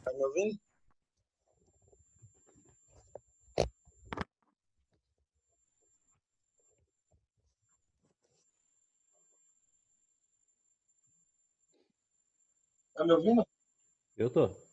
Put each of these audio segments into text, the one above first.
Tá me ouvindo? Tá me ouvindo? Eu tô.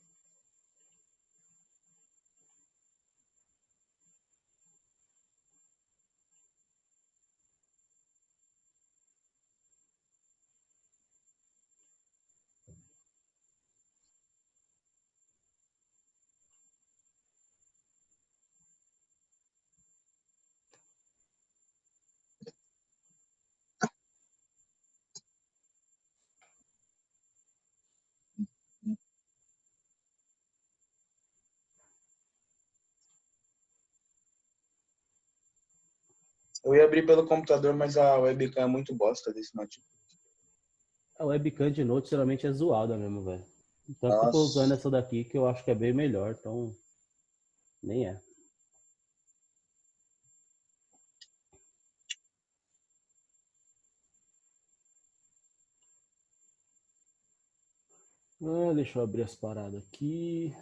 Eu ia abrir pelo computador, mas a webcam é muito bosta desse notebook. A webcam de note geralmente é zoada mesmo, velho. Tanto que eu tô usando Nossa. essa daqui que eu acho que é bem melhor, então nem é. Deixa eu abrir as paradas aqui.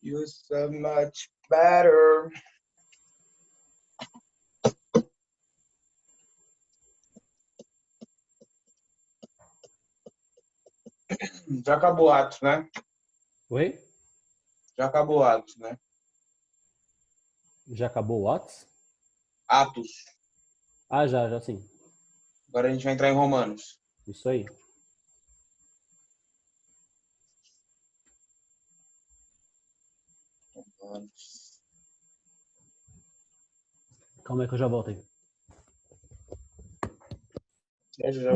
You're so much better. Já acabou Atos, né? Oi? Já acabou Atos, né? Já acabou o Whats? Atos. Ah, já sim. Agora a gente vai entrar em Romanos. Isso aí. Calma aí que eu já volto aí. Já.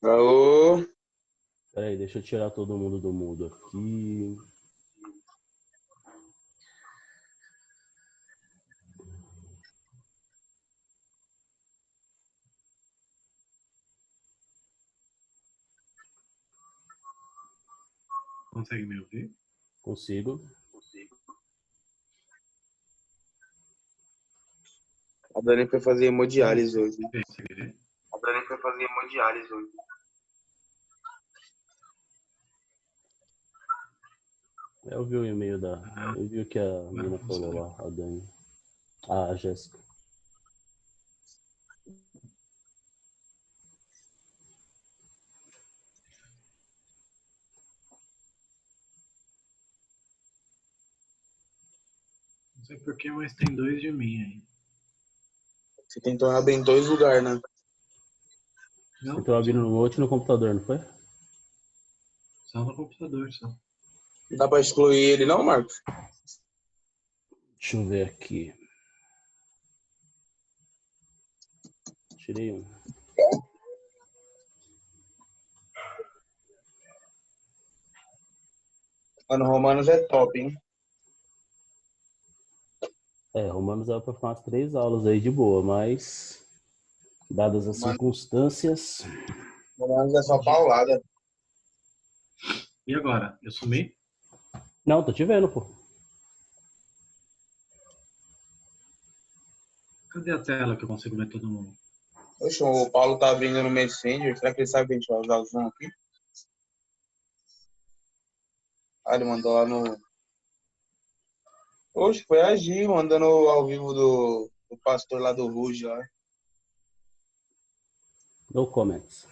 Alô? Pera aí, deixa eu tirar todo mundo do mudo aqui. Consegue me ouvir? Consigo. A Dani foi fazer hemodiálise hoje. Sem querer. A Dani foi fazer hemodiálise hoje. Eu vi o e-mail da. Eu vi o que a menina falou lá, a Dani. Ah, a Jéssica. Não sei porquê, mas tem dois de mim aí. Você tentou abrir em dois lugares, né? Você Não, tentou abrir no note e no computador, não foi? só no computador, só. Não dá pra excluir ele não, Marcos? Deixa eu ver aqui. Tirei um. Mano, Romanos é top, hein? Romanos é pra ficar umas 3 aulas aí de boa, mas dadas as Mano, circunstâncias. Romanos é só paulada. E agora? Eu sumi? Não, tô te vendo, pô. Cadê a tela que eu consigo ver todo mundo? Oxe, o Paulo tá abrindo no Messenger. Será que ele sabe que a gente vai usar o Zoom aqui? Ah, ele mandou lá no... Oxe, foi a Gi mandando ao vivo do pastor lá do Ruge lá. No comments.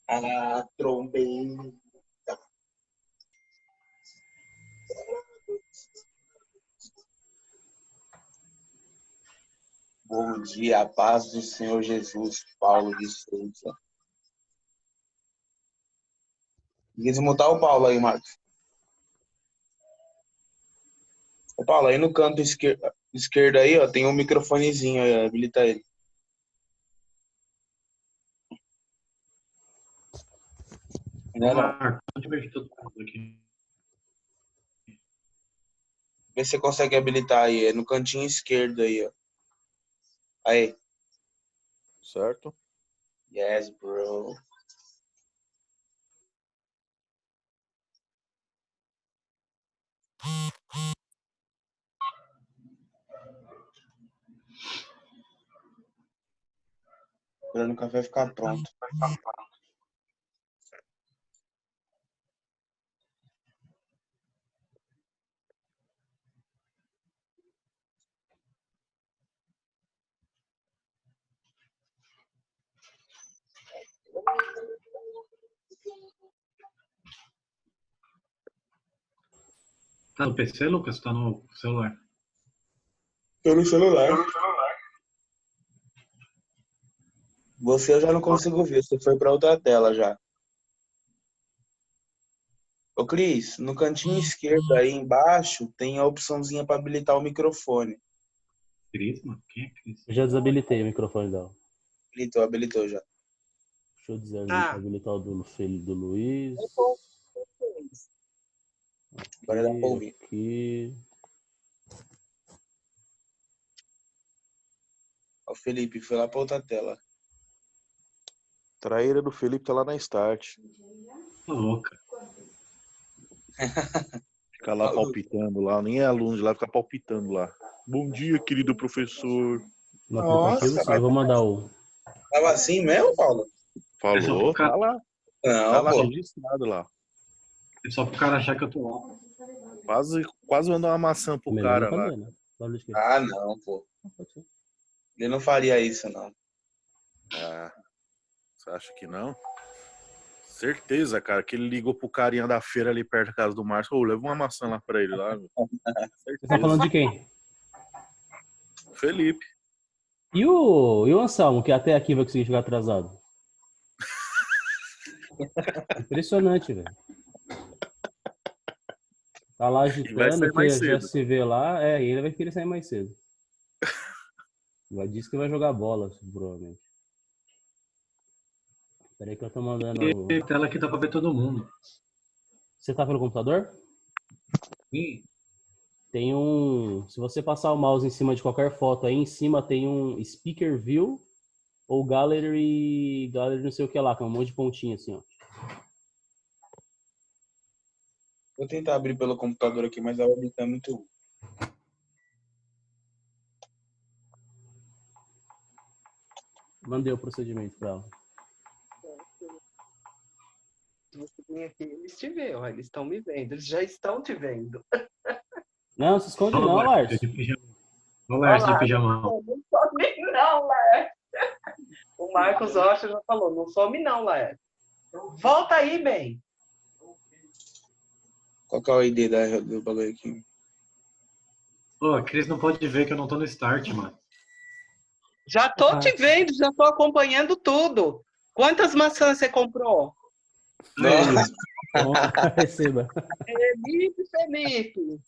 Ah, trombei. Bom dia, a paz do Senhor Jesus, Paulo de Souza. Desmutar o Paulo aí, Marcos. Ô, Paulo, aí no canto esquerdo aí, ó, tem um microfonezinho aí, ó, habilita ele. Não, não. Marco, onde vejo todo mundo aqui? Vê se você consegue habilitar aí, é no cantinho esquerdo aí, ó. Aí. Certo? Yes, bro. Esperando o café ficar pronto. Tá no PC, Lucas? Tá no celular? Tô no celular. Você eu já não consigo ver, você foi pra outra tela já. Ô, Cris, no cantinho esquerdo aí embaixo tem a opçãozinha para habilitar o microfone. Cris, mano? Quem é Cris? Eu já desabilitei o microfone dela. Habilitou já. Deixa eu dizer Ah. habilitar o do filho do Luiz. Agora dá pra ouvir. Aqui. Ó, o Felipe foi lá pra outra tela. Traíra do Felipe tá lá na Start. Tá louca. Fica lá palpitando lá. Nem é aluno de lá, fica palpitando lá. Bom dia, querido professor. No Nossa, aplicativo, sim. mas- Eu vou mandar o. Tava assim mesmo, Paulo? É só Falou, pro cara- tá lá. Não, Tá lá pô. registrado lá. É só pro cara achar que eu tô lá. Quase mandou uma maçã pro Melhor cara não lá. fazer, né? Barulho de quê? Ah, não, pô. Pode ser. Ele não faria isso, não. Ah, você acha que não? Certeza, cara, que ele ligou pro carinha da feira ali perto da casa do Márcio. Ô, leva uma maçã lá pra ele lá. Meu. Vocês estão falando de quem? Felipe. E o Anselmo, que até aqui vai conseguir chegar atrasado? Impressionante, velho. Tá lá vai agitando, sair que mais já cedo. se vê lá. E ele vai querer sair mais cedo. Vai dizer que vai jogar bola, provavelmente. Peraí que eu tô mandando. E tela aqui dá pra ver todo mundo. Você tá pelo computador? Ih, Tem um. Se você passar o mouse em cima de qualquer foto aí, em cima tem um Speaker View ou Gallery não sei o que lá, com um monte de pontinha assim, ó. Vou tentar abrir pelo computador aqui, mas a webcam é muito ruim. Mandei o procedimento pra ela. Se você vem aqui, eles te veem, ó, eles estão me vendo, eles já estão te vendo. Não, se esconde olha não, o Laércio Lars. de pijama. Olha o Laércio de pijamão. Não some não, Laércio. O Marcos Rocha já falou, não some não, Laércio. Volta aí, bem. Qual que é o ID do bagulho aqui? Pô, a Cris não pode ver que eu não tô no start, mano. Já tô te vendo, já tô acompanhando tudo. Quantas maçãs você comprou? Nossa, Receba. Felipe.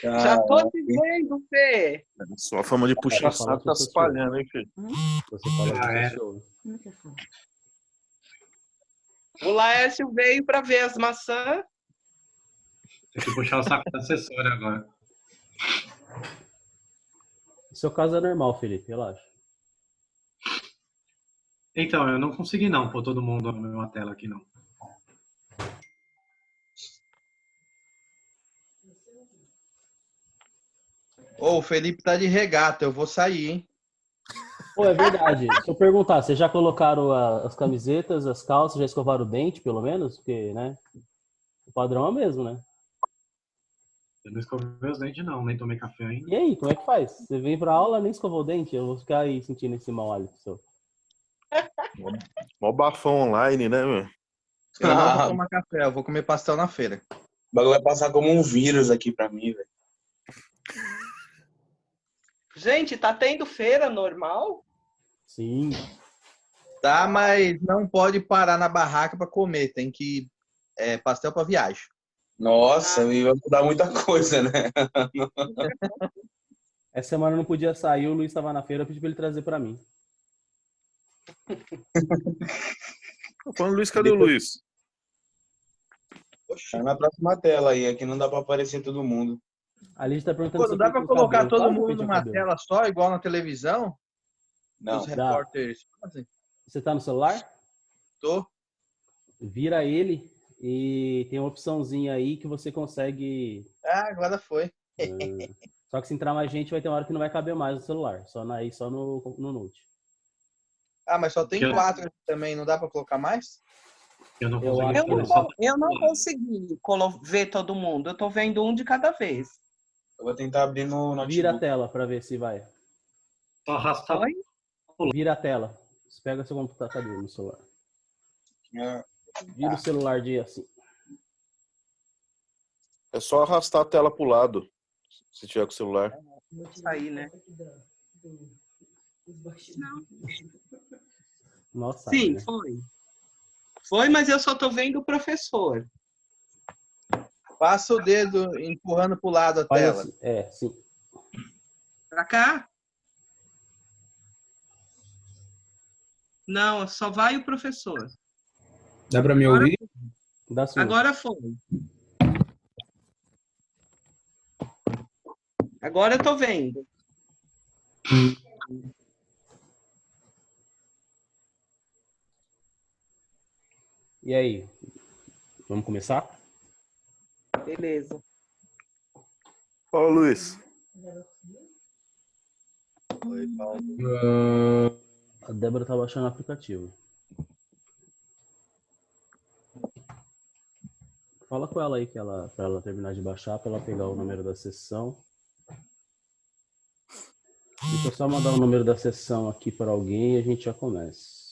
Já tô te vendo, Fê. Só a fama de puxar Fala saco que tá eu se sou espalhando, hein, filho? Você fala que é. você show. O Laércio veio para ver as maçãs. Tem que puxar o saco da assessora agora. No seu caso é normal, Felipe, relaxa. Então, eu não consegui não pôr todo mundo na mesma tela aqui, não. Ô, o Felipe tá de regata, eu vou sair, hein? Pô, é verdade. Se eu perguntar, vocês já colocaram as camisetas, as calças, já escovaram o dente, pelo menos? Porque, né? O padrão é o mesmo, né? Eu não escovei os dentes, não. Nem tomei café ainda. E aí, como é que faz? Você vem pra aula, nem escovou o dente? Eu vou ficar aí sentindo esse mau hálito seu. Mó bafão online, né, meu? Eu não vou o tomar café, eu vou comer pastel na feira. bagulho vai passar como um vírus aqui pra mim, velho. Gente, tá tendo feira normal? Sim. Tá, mas não pode parar na barraca pra comer, tem que pastel pra viagem. Nossa, e vai mudar muita coisa, né? Essa semana eu não podia sair, o Luiz estava na feira, eu pedi pra ele trazer pra mim. Tô falando, Luiz, cadê o Luiz? Tá na próxima tela aí, aqui não dá pra aparecer todo mundo. A Liz tá perguntando Pô, se não você dá pra penteou o colocar cabelo. todo Claro que eu mundo pentei o numa cabelo. tela só, igual na televisão? Não, Os dá. repórteres fazem? Você tá no celular? Tô. Vira ele e tem uma opçãozinha aí que você consegue. Ah, agora foi. Só que se entrar mais gente, vai ter uma hora que não vai caber mais no celular. Só no Note. Ah, mas só tem Que eu- 4 aqui também, não dá pra colocar mais? Eu não Eu consegui acho fazer que- só. Eu não consegui ver todo mundo. Eu tô vendo um de cada vez. eu vou tentar abrir no Vira a notebook. tela pra ver se vai. Só arrastar. Oi? Vira a tela. Você pega seu computador no celular. É, Vira o celular de assim. É só arrastar a tela pro lado, se tiver com o celular. Isso aí, né? Nossa, Sim, né? foi. Foi, mas eu só tô vendo o professor. Passa o dedo empurrando pro lado a Faz tela. assim. É, sim. Pra cá? Não, só vai o professor. Dá pra me Agora, ouvir? Dá sim. agora foi. Agora eu tô vendo. E aí? Vamos começar? Beleza. Ó, Luiz. Oi, Paulo. A Débora tá baixando o aplicativo. Fala com ela aí pra ela terminar de baixar, pra ela pegar o número da sessão. Deixa eu só mandar o número da sessão aqui para alguém e a gente já começa.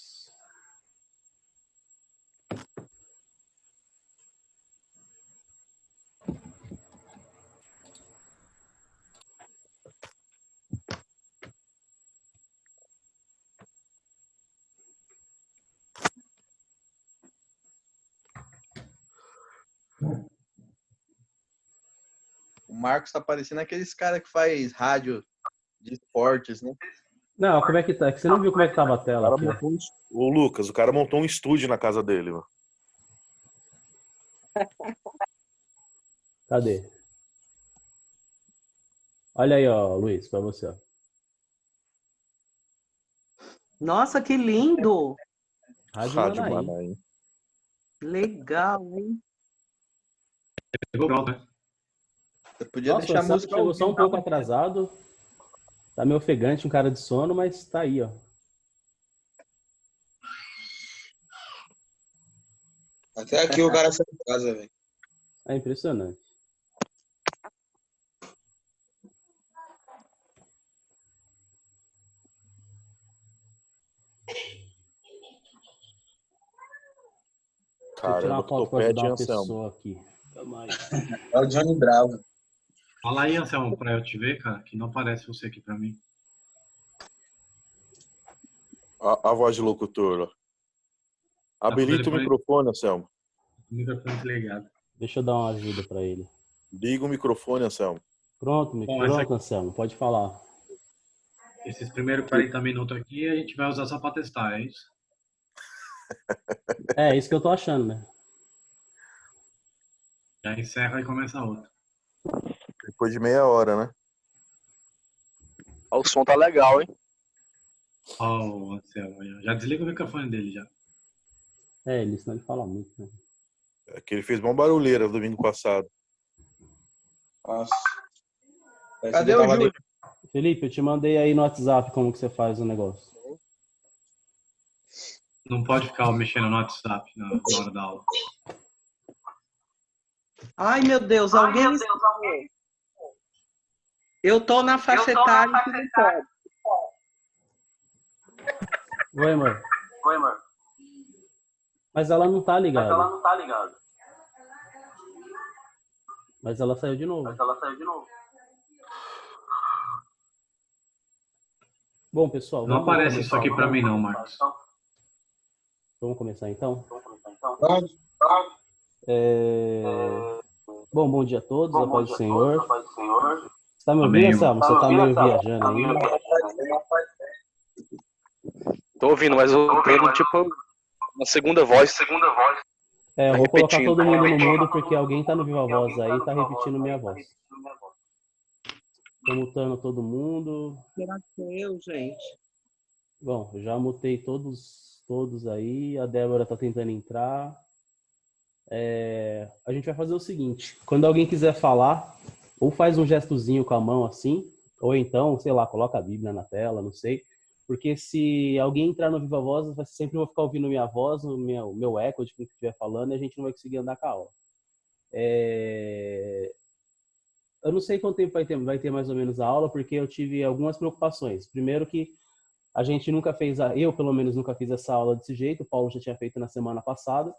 O Marcos tá parecendo aqueles caras que faz rádio de esportes, né? Não, como é que tá? É que você não viu como é que tava a O tela cara aqui, ó. montou Ô, Lucas, o cara montou um estúdio na casa dele, mano. Cadê? Olha aí, ó, Luiz, pra você, ó. Nossa, que lindo! Rádio Rádio Manaim. Manaim. Legal, hein? Pegou pronto, né? Você podia Nossa, o deixar a WhatsApp música chegou ao só um vivo. pouco atrasado. Tá meio ofegante, um cara de sono, mas tá aí, ó. até aqui o cara sai de casa, velho. É impressionante. Deixa eu tirar Caramba, uma que foto para ajudar topete, hein, uma Anselmo? pessoa aqui. Calma aí. É o Johnny Bravo. Fala aí, Anselmo, pra eu te ver, cara, que não aparece você aqui pra mim. A voz de locutor, ó. Tá com o Habilita o telefone, microfone, Anselmo. o microfone desligado. Deixa eu dar uma ajuda para ele. Liga o microfone, Anselmo. Pronto, Bom, essa pronto, Anselmo, pode falar. Esses primeiros 40 minutos aqui a gente vai usar só pra testar, é isso? É isso que eu tô achando, né? Já encerra e começa outra. Depois de meia hora, né? Ó, o som tá legal, hein? Ó, o Anselmo, já desliga o microfone dele já. É, ele senão ele fala muito, né? É que ele fez uma barulheira domingo passado. Nossa. Parece Cadê que eu o tava Júlio? Felipe, eu te mandei aí no WhatsApp como que você faz o negócio. Não pode ficar mexendo no WhatsApp na hora da aula. Ai, meu Deus, alguém. Eu tô na faixa etária que não pode. Oi, amor. Mas ela não tá ligada. Mas ela saiu de novo. Bom, pessoal, Não vamos aparece isso aqui começar, pra então? mim não, Marcos. Vamos começar então? Pronto. Bom dia a todos, a paz do Senhor. Você tá me ouvindo, Amém, irmão. Anselmo? Você tá meio viajando aí. Tô ouvindo, mas eu tô indo tipo uma segunda voz. Eu Tá vou colocar repetindo. todo mundo no mudo porque alguém tá no Viva Voz aí e tá repetindo minha voz. Tô mutando todo mundo. Será que é eu, gente? Bom, já mutei todos aí. A Débora tá tentando entrar. A gente vai fazer o seguinte: quando alguém quiser falar, ou faz um gestozinho com a mão assim, ou então, sei lá, coloca a Bíblia na tela, não sei. Porque se alguém entrar no Viva Voz, eu sempre vou ficar ouvindo minha voz, o meu eco de quem estiver falando, e a gente não vai conseguir andar com a aula. Eu não sei quanto tempo vai ter mais ou menos a aula, porque eu tive algumas preocupações. Primeiro que a gente nunca fez, eu pelo menos nunca fiz essa aula desse jeito, o Paulo já tinha feito na semana passada.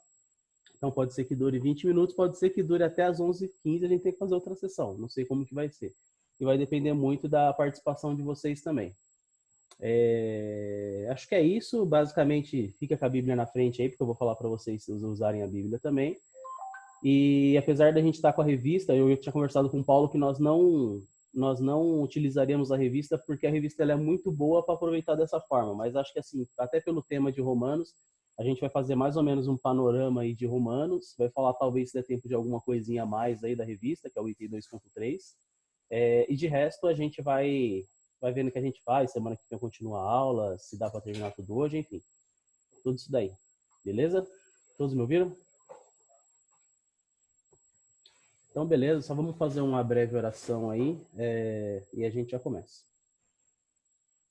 Então pode ser que dure 20 minutos, pode ser que dure até as 11h15, a gente tem que fazer outra sessão. Não sei como que vai ser. E vai depender muito da participação de vocês também. Acho que é isso. Basicamente, fica com a Bíblia na frente aí, porque eu vou falar para vocês usarem a Bíblia também. E apesar da gente estar com a revista, eu tinha conversado com o Paulo que nós não utilizaríamos a revista, porque a revista ela é muito boa para aproveitar dessa forma. Mas acho que assim, até pelo tema de Romanos, a gente vai fazer mais ou menos um panorama aí de Romanos, vai falar talvez se der tempo de alguma coisinha a mais aí da revista, que é o item 2.3. E de resto a gente vai vendo o que a gente faz, semana que vem continua a aula, se dá para terminar tudo hoje, enfim. Tudo isso daí. Beleza? Todos me ouviram? Então, beleza, só vamos fazer uma breve oração aí e a gente já começa.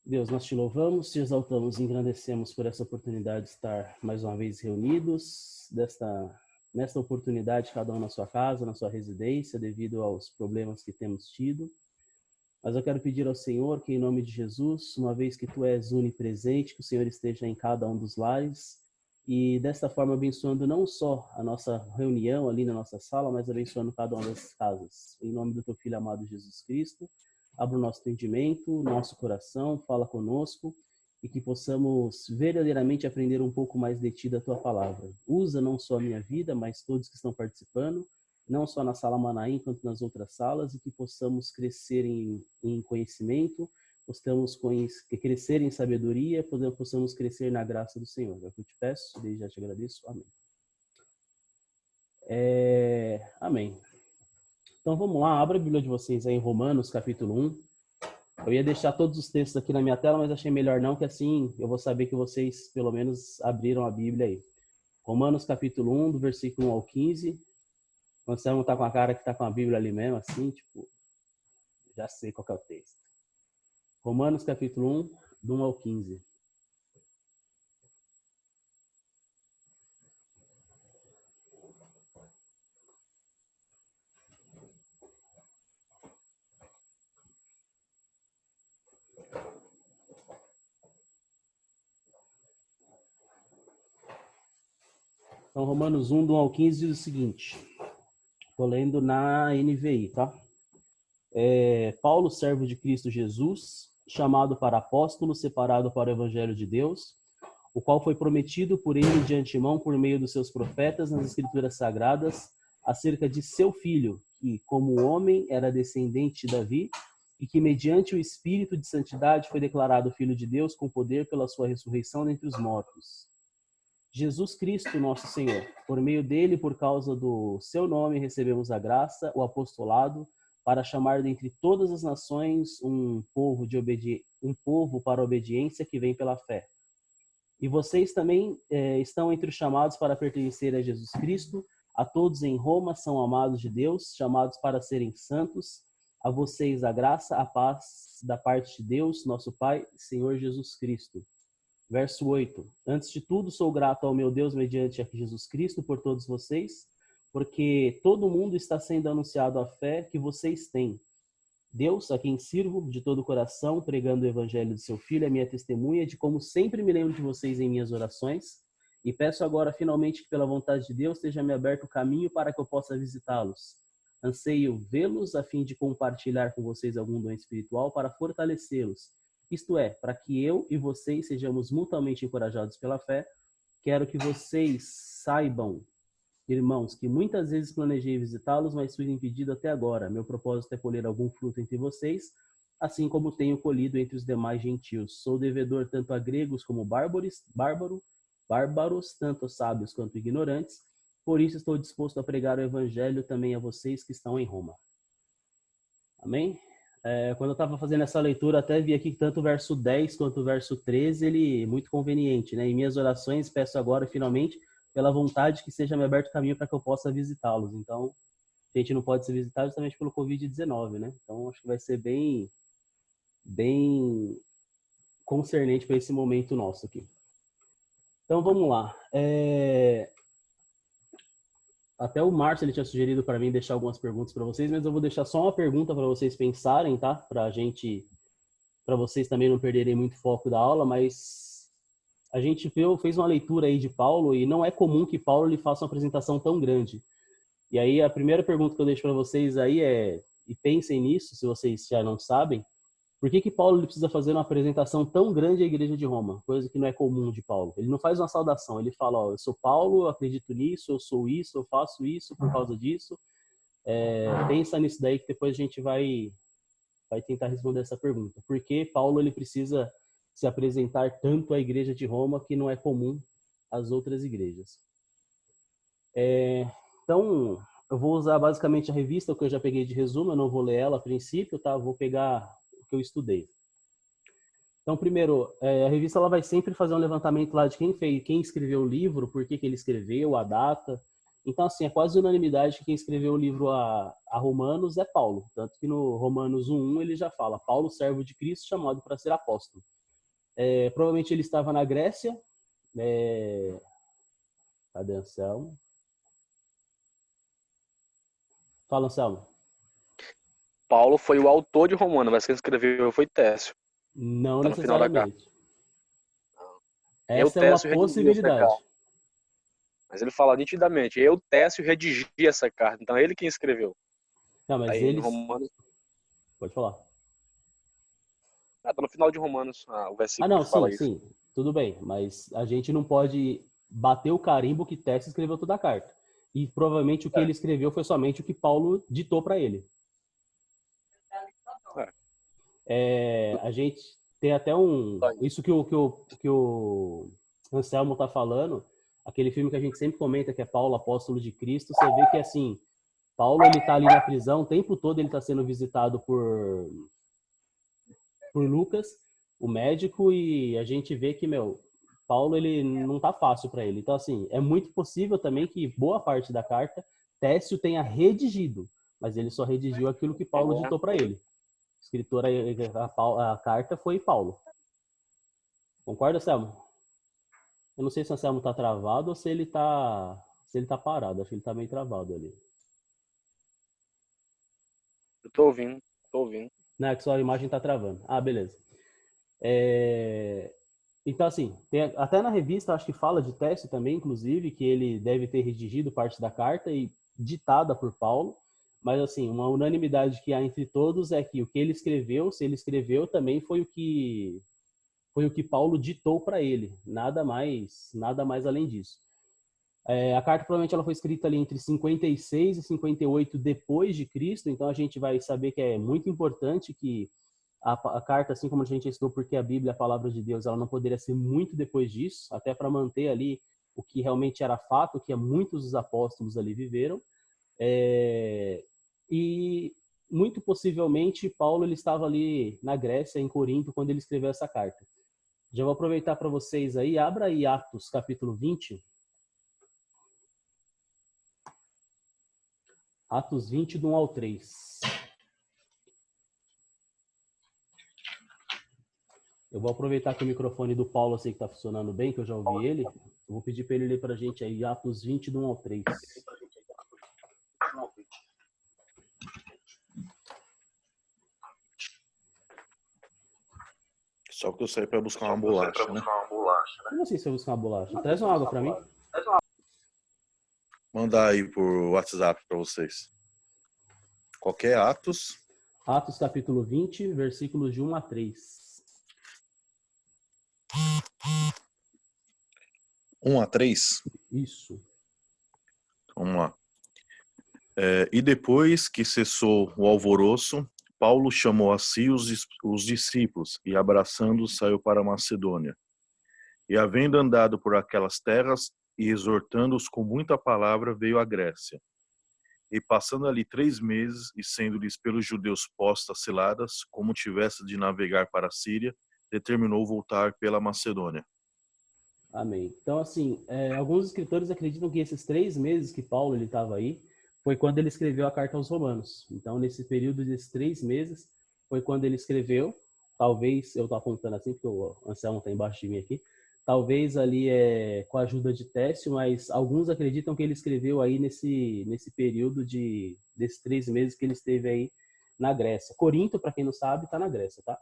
Deus, nós te louvamos, te exaltamos e engrandecemos por essa oportunidade de estar mais uma vez reunidos, nesta oportunidade, cada um na sua casa, na sua residência, devido aos problemas que temos tido. Mas eu quero pedir ao Senhor que, em nome de Jesus, uma vez que Tu és onipresente, que o Senhor esteja em cada um dos lares e, desta forma, abençoando não só a nossa reunião ali na nossa sala, mas abençoando cada uma das casas. Em nome do Teu Filho amado Jesus Cristo, abra o nosso entendimento, nosso coração, fala conosco e que possamos verdadeiramente aprender um pouco mais de Ti, da Tua Palavra. Usa não só a minha vida, mas todos que estão participando, não só na sala Manaim, quanto nas outras salas, e que possamos crescer em conhecimento, possamos crescer em sabedoria, possamos crescer na graça do Senhor. É o que eu te peço, desde já te agradeço. Amém. Amém. Então vamos lá, abra a Bíblia de vocês aí em Romanos, capítulo 1. Eu ia deixar todos os textos aqui na minha tela, mas achei melhor não, que assim eu vou saber que vocês pelo menos abriram a Bíblia aí. Romanos, capítulo 1, do versículo 1 ao 15. O Anselmo tá com a cara que tá com a Bíblia ali mesmo, assim, tipo, já sei qual que é o texto. Romanos, capítulo 1, do 1 ao 15. Então, Romanos 1, do 1 ao 15 diz o seguinte. Estou lendo na NVI, tá? Paulo, servo de Cristo Jesus, chamado para apóstolo, separado para o evangelho de Deus, o qual foi prometido por ele de antemão por meio dos seus profetas nas escrituras sagradas, acerca de seu filho, que, como homem, era descendente de Davi, e que, mediante o Espírito de santidade, foi declarado Filho de Deus com poder pela sua ressurreição dentre os mortos. Jesus Cristo, nosso Senhor. Por meio dele, por causa do seu nome, recebemos a graça, o apostolado, para chamar dentre todas as nações um povo para a obediência que vem pela fé. E vocês também estão entre os chamados para pertencer a Jesus Cristo. A todos em Roma são amados de Deus, chamados para serem santos. A vocês a graça, a paz da parte de Deus, nosso Pai, Senhor Jesus Cristo. Verso 8. Antes de tudo, sou grato ao meu Deus mediante a Jesus Cristo por todos vocês, porque todo mundo está sendo anunciado a fé que vocês têm. Deus, a quem sirvo de todo o coração, pregando o evangelho de seu Filho, é minha testemunha de como sempre me lembro de vocês em minhas orações, e peço agora finalmente que pela vontade de Deus esteja-me aberto o caminho para que eu possa visitá-los. Anseio vê-los a fim de compartilhar com vocês algum dom espiritual para fortalecê-los. Isto é, para que eu e vocês sejamos mutuamente encorajados pela fé. Quero que vocês saibam, irmãos, que muitas vezes planejei visitá-los, mas fui impedido até agora. Meu propósito é colher algum fruto entre vocês, assim como tenho colhido entre os demais gentios. Sou devedor tanto a gregos como bárbaros, tanto sábios quanto ignorantes. Por isso estou disposto a pregar o evangelho também a vocês que estão em Roma. Amém? Quando eu estava fazendo essa leitura, até vi aqui que tanto o verso 10 quanto o verso 13, ele é muito conveniente, né? Em minhas orações, peço agora, finalmente, pela vontade que seja me aberto o caminho para que eu possa visitá-los. Então, a gente não pode ser visitado justamente pelo Covid-19, né? Então, acho que vai ser bem concernente para esse momento nosso aqui. Então, vamos lá. Até o Márcio ele tinha sugerido para mim deixar algumas perguntas para vocês, mas eu vou deixar só uma pergunta para vocês pensarem, tá? Para vocês também não perderem muito foco da aula, mas a gente fez uma leitura aí de Paulo e não é comum que Paulo lhe faça uma apresentação tão grande. E aí a primeira pergunta que eu deixo para vocês aí e pensem nisso, se vocês já não sabem, por que Paulo precisa fazer uma apresentação tão grande à igreja de Roma? Coisa que não é comum de Paulo. Ele não faz uma saudação, ele fala, ó, eu sou Paulo, eu acredito nisso, eu sou isso, eu faço isso por causa disso. Pensa nisso daí que depois a gente vai tentar responder essa pergunta. Por que Paulo ele precisa se apresentar tanto à igreja de Roma que não é comum às outras igrejas? Então, eu vou usar basicamente a revista que eu já peguei de resumo, eu não vou ler ela a princípio, tá? Eu vou pegar que eu estudei. Então, primeiro, a revista ela vai sempre fazer um levantamento lá de quem escreveu o livro, por que ele escreveu, a data. Então, assim, é quase unanimidade que quem escreveu o livro a Romanos é Paulo. Tanto que no Romanos 1:1 ele já fala, Paulo, servo de Cristo, chamado para ser apóstolo. Provavelmente ele estava na Grécia. Cadê Anselmo? Fala, Anselmo. Paulo foi o autor de Romano, mas quem escreveu foi Técio. Não Tá no final da necessariamente. Eu, Essa é uma Técio, redigi essa possibilidade. carta. Mas ele fala nitidamente, eu, Técio, redigi essa carta. Então, ele quem escreveu. Não, mas Aí, eles... Romanos... Pode falar. Tá no final de Romanos, o versículo Não, que fala sim, isso. sim. Tudo bem, mas a gente não pode bater o carimbo que Técio escreveu toda a carta. E provavelmente o que ele escreveu foi somente o que Paulo ditou para ele. A gente tem até isso que o Anselmo tá falando, aquele filme que a gente sempre comenta que é Paulo, apóstolo de Cristo, você vê que assim, Paulo ele tá ali na prisão, o tempo todo ele tá sendo visitado por Lucas, o médico, e a gente vê que, Paulo ele não tá fácil para ele. Então assim, é muito possível também que boa parte da carta Técio tenha redigido, mas ele só redigiu aquilo que Paulo ditou para ele. Escritora, a carta foi Paulo. Concorda, Anselmo? Eu não sei se o Anselmo tá travado ou se ele tá parado. Acho que ele tá meio travado ali. Eu tô ouvindo. Não, é que só a imagem tá travando. Ah, beleza. Então, assim, até na revista, acho que fala de Técio também, inclusive, que ele deve ter redigido parte da carta e ditada por Paulo, mas, assim, uma unanimidade que há entre todos é que o que ele escreveu, se ele escreveu, também foi o que Paulo ditou para ele, nada mais além disso. A carta provavelmente ela foi escrita ali entre 56 e 58 depois de Cristo, então a gente vai saber que é muito importante que a carta, assim como a gente estudou, porque a Bíblia, a palavra de Deus, ela não poderia ser muito depois disso, até para manter ali o que realmente era fato, que muitos dos apóstolos ali viveram. E muito possivelmente Paulo ele estava ali na Grécia, em Corinto, quando ele escreveu essa carta. Já vou aproveitar para vocês aí, abra aí Atos capítulo 20. Atos 20, do 1 ao 3. Eu vou aproveitar que o microfone do Paulo, assim, que está funcionando bem, que eu já ouvi ele. Eu vou pedir para ele ler para a gente aí, Atos 20, do 1 ao 3. Só que eu saí para buscar uma bolacha, né? Como assim você vai buscar uma bolacha? Traz uma água para mim. Mandar aí por WhatsApp para vocês. Qualquer Atos. Atos capítulo 20, versículos de 1 a 3. 1 a 3? Isso. Vamos lá. E depois que cessou o alvoroço, Paulo chamou a si os discípulos e, abraçando-os, saiu para a Macedônia. E, havendo andado por aquelas terras e exortando-os com muita palavra, veio à Grécia. E, passando ali 3 meses, e sendo-lhes pelos judeus postas ciladas, como tivesse de navegar para a Síria, determinou voltar pela Macedônia. Amém. Então, assim, alguns escritores acreditam que esses 3 meses que Paulo estava aí foi quando ele escreveu a carta aos Romanos. Então, nesse período desses 3 meses, foi quando ele escreveu. Talvez, eu estou apontando assim, porque o Anselmo está embaixo de mim aqui. Talvez ali com a ajuda de Técio, mas alguns acreditam que ele escreveu aí nesse período desses 3 meses que ele esteve aí na Grécia. Corinto, para quem não sabe, está na Grécia, tá?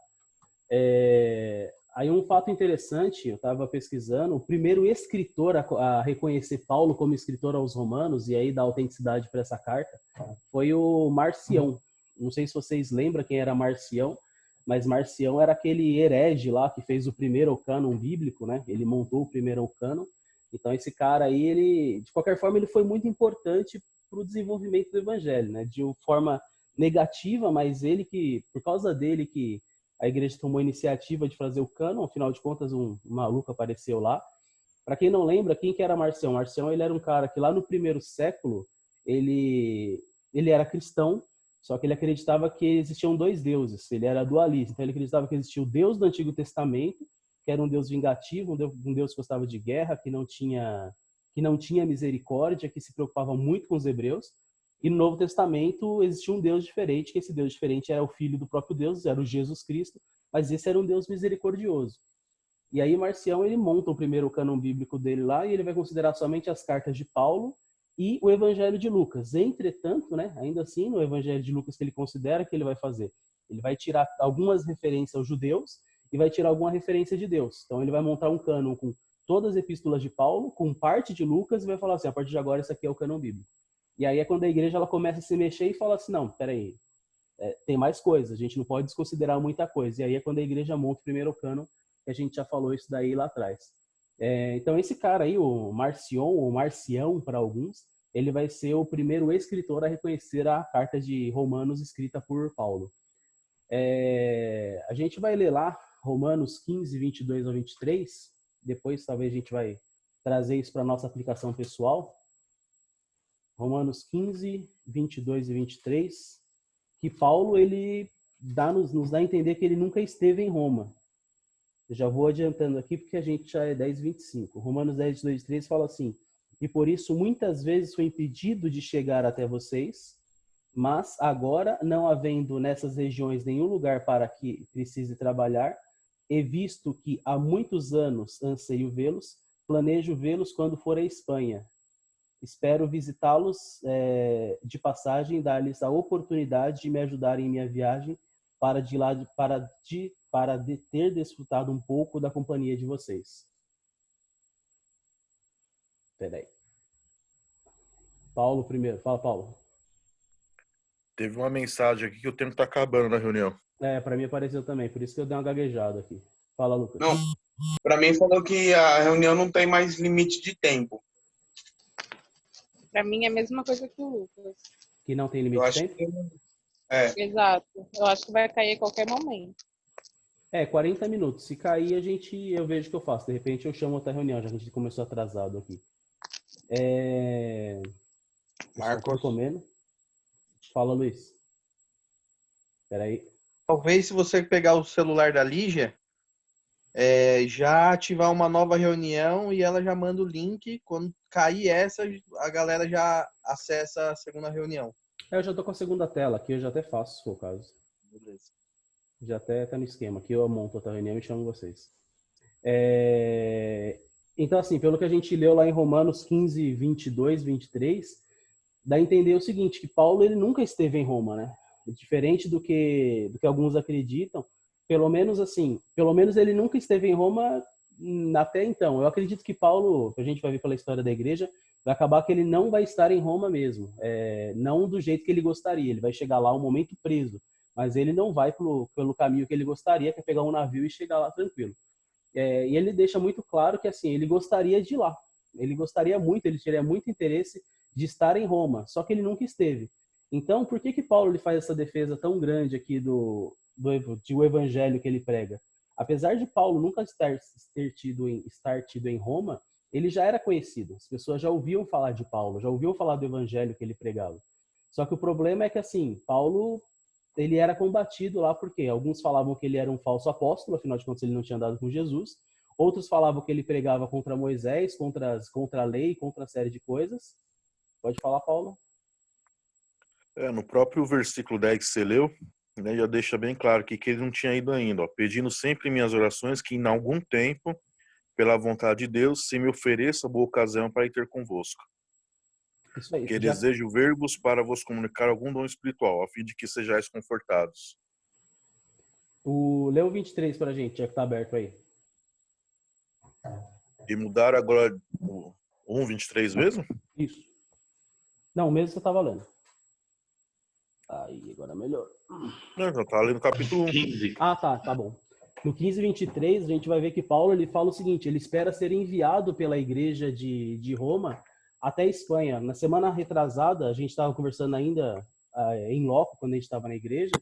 Aí um fato interessante, eu estava pesquisando, o primeiro escritor a reconhecer Paulo como escritor aos Romanos, e aí dar autenticidade para essa carta, foi o Marcião. Não sei se vocês lembram quem era Marcião, mas Marcião era aquele herege lá que fez o primeiro cânon bíblico, né? Ele montou o primeiro cânon. Então esse cara aí, ele, de qualquer forma, ele foi muito importante para o desenvolvimento do evangelho, né? De forma negativa, mas ele que, por causa dele que a igreja tomou a iniciativa de fazer o cânon, afinal de contas um maluco apareceu lá. Para quem não lembra, quem que era Marcião? Marcião, ele era um cara que lá no primeiro século, ele era cristão, só que ele acreditava que existiam 2 deuses, ele era dualista, então ele acreditava que existia o Deus do Antigo Testamento, que era um Deus vingativo, um Deus que gostava de guerra, que não tinha misericórdia, que se preocupava muito com os hebreus. E no Novo Testamento existia um Deus diferente, que esse Deus diferente era o Filho do próprio Deus, era o Jesus Cristo, mas esse era um Deus misericordioso. E aí Marcião, ele monta o primeiro cânon bíblico dele lá, e ele vai considerar somente as cartas de Paulo e o Evangelho de Lucas. Entretanto, né, ainda assim, no Evangelho de Lucas que ele considera, que ele vai fazer? Ele vai tirar algumas referências aos judeus e vai tirar alguma referência de Deus. Então ele vai montar um cânon com todas as epístolas de Paulo, com parte de Lucas, e vai falar assim, a partir de agora, esse aqui é o cânon bíblico. E aí é quando a igreja ela começa a se mexer e fala assim, não, peraí, tem mais coisas, a gente não pode desconsiderar muita coisa. E aí é quando a igreja monta o primeiro cânon, que a gente já falou isso daí lá atrás. Então esse cara aí, o Marcion, ou Marcião para alguns, ele vai ser o primeiro escritor a reconhecer a carta de Romanos escrita por Paulo. A gente vai ler lá Romanos 15, 22 ao 23, depois talvez a gente vai trazer isso para a nossa aplicação pessoal. Romanos 15, 22 e 23, que Paulo ele nos dá a entender que ele nunca esteve em Roma. Eu já vou adiantando aqui porque a gente já é 10:25. Romanos 10, 22 e 23 fala assim, e por isso muitas vezes fui impedido de chegar até vocês, mas agora, não havendo nessas regiões nenhum lugar para que precise trabalhar, e visto que há muitos anos anseio vê-los, planejo vê-los quando for à Espanha. Espero visitá-los de passagem, dar-lhes a oportunidade de me ajudarem em minha viagem para para ter desfrutado um pouco da companhia de vocês. Peraí. Paulo primeiro. Fala, Paulo. Teve uma mensagem aqui que o tempo tá acabando na reunião. Para mim apareceu também, por isso que eu dei uma gaguejada aqui. Fala, Lucas. Não, pra mim falou que a reunião não tem mais limite de tempo. Pra mim é a mesma coisa que o Lucas. Que não tem Eu limite de acho tempo? que Exato. Eu acho que vai cair a qualquer momento. 40 minutos. Se cair, eu vejo o que eu faço. De repente eu chamo outra reunião, já que a gente começou atrasado aqui. Marcos. Comendo. Fala, Luiz. Peraí. Talvez se você pegar o celular da Lígia, já ativar uma nova reunião e ela já manda o link. Quando cair essa, a galera já acessa a segunda reunião. Eu já tô com a segunda tela aqui, eu já até faço, se for o caso. Beleza. Já até tá no esquema. Aqui eu monto outra reunião e chamo vocês. Então, assim, pelo que a gente leu lá em Romanos 15, 22, 23, dá a entender o seguinte, que Paulo ele nunca esteve em Roma, né? Diferente do que alguns acreditam, pelo menos ele nunca esteve em Roma até então. Eu acredito que Paulo, que a gente vai ver pela história da igreja, vai acabar que ele não vai estar em Roma mesmo, não do jeito que ele gostaria. Ele vai chegar lá um momento preso, mas ele não vai pelo caminho que ele gostaria, que é pegar um navio e chegar lá tranquilo. E ele deixa muito claro que assim ele gostaria de ir lá. Ele gostaria muito, ele teria muito interesse de estar em Roma, só que ele nunca esteve. Então, por que Paulo ele faz essa defesa tão grande aqui do evangelho que ele prega? Apesar de Paulo nunca ter tido em Roma, ele já era conhecido. As pessoas já ouviam falar de Paulo, já ouviam falar do evangelho que ele pregava. Só que o problema é que, assim, Paulo, ele era combatido lá porque alguns falavam que ele era um falso apóstolo, afinal de contas ele não tinha andado com Jesus. Outros falavam que ele pregava contra Moisés, contra a lei, contra uma série de coisas. Pode falar, Paulo? No próprio versículo 10 que você leu, né, já deixa bem claro que ele não tinha ido ainda, pedindo sempre em minhas orações que em algum tempo, pela vontade de Deus, se me ofereça boa ocasião para ir ter convosco. Isso aí. Que desejo ver-vos para vos comunicar algum dom espiritual, a fim de que sejais confortados. Lê o 23 pra gente, já que tá aberto aí. E mudar agora o 1:23 mesmo? Isso. Não, o mesmo você tava lendo. Aí, agora melhor. Não, já tá lendo o capítulo 1. 15. Ah, tá bom. No 15:23, a gente vai ver que Paulo ele fala o seguinte, ele espera ser enviado pela igreja de Roma até a Espanha. Na semana retrasada, a gente estava conversando ainda em loco, quando a gente estava na igreja,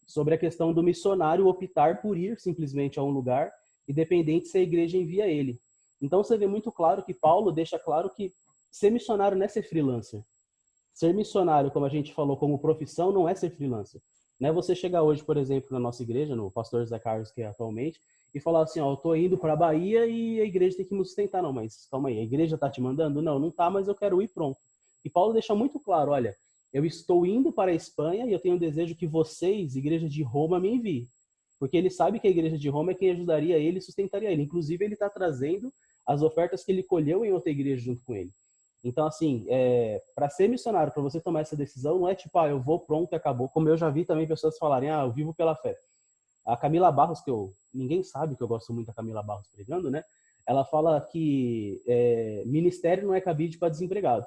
sobre a questão do missionário optar por ir simplesmente a um lugar, independente se a igreja envia ele. Então, você vê muito claro que Paulo deixa claro que ser missionário não é ser freelancer. Ser missionário, como a gente falou, como profissão, não é ser freelancer. Não é você chegar hoje, por exemplo, na nossa igreja, no pastor José Carlos, que é atualmente, e falar assim, eu tô indo para a Bahia e a igreja tem que me sustentar. Não, mas calma aí, a igreja tá te mandando? Não tá, mas eu quero ir, pronto. E Paulo deixa muito claro, olha, eu estou indo para a Espanha e eu tenho um desejo que vocês, igreja de Roma, me enviem. Porque ele sabe que a igreja de Roma é quem ajudaria ele e sustentaria ele. Inclusive, ele está trazendo as ofertas que ele colheu em outra igreja junto com ele. Então, assim, para ser missionário, para você tomar essa decisão, não é tipo, eu vou, pronto, acabou. Como eu já vi também pessoas falarem, eu vivo pela fé. A Camila Barros, ninguém sabe que eu gosto muito da Camila Barros pregando, né? Ela fala que ministério não é cabide para desempregado.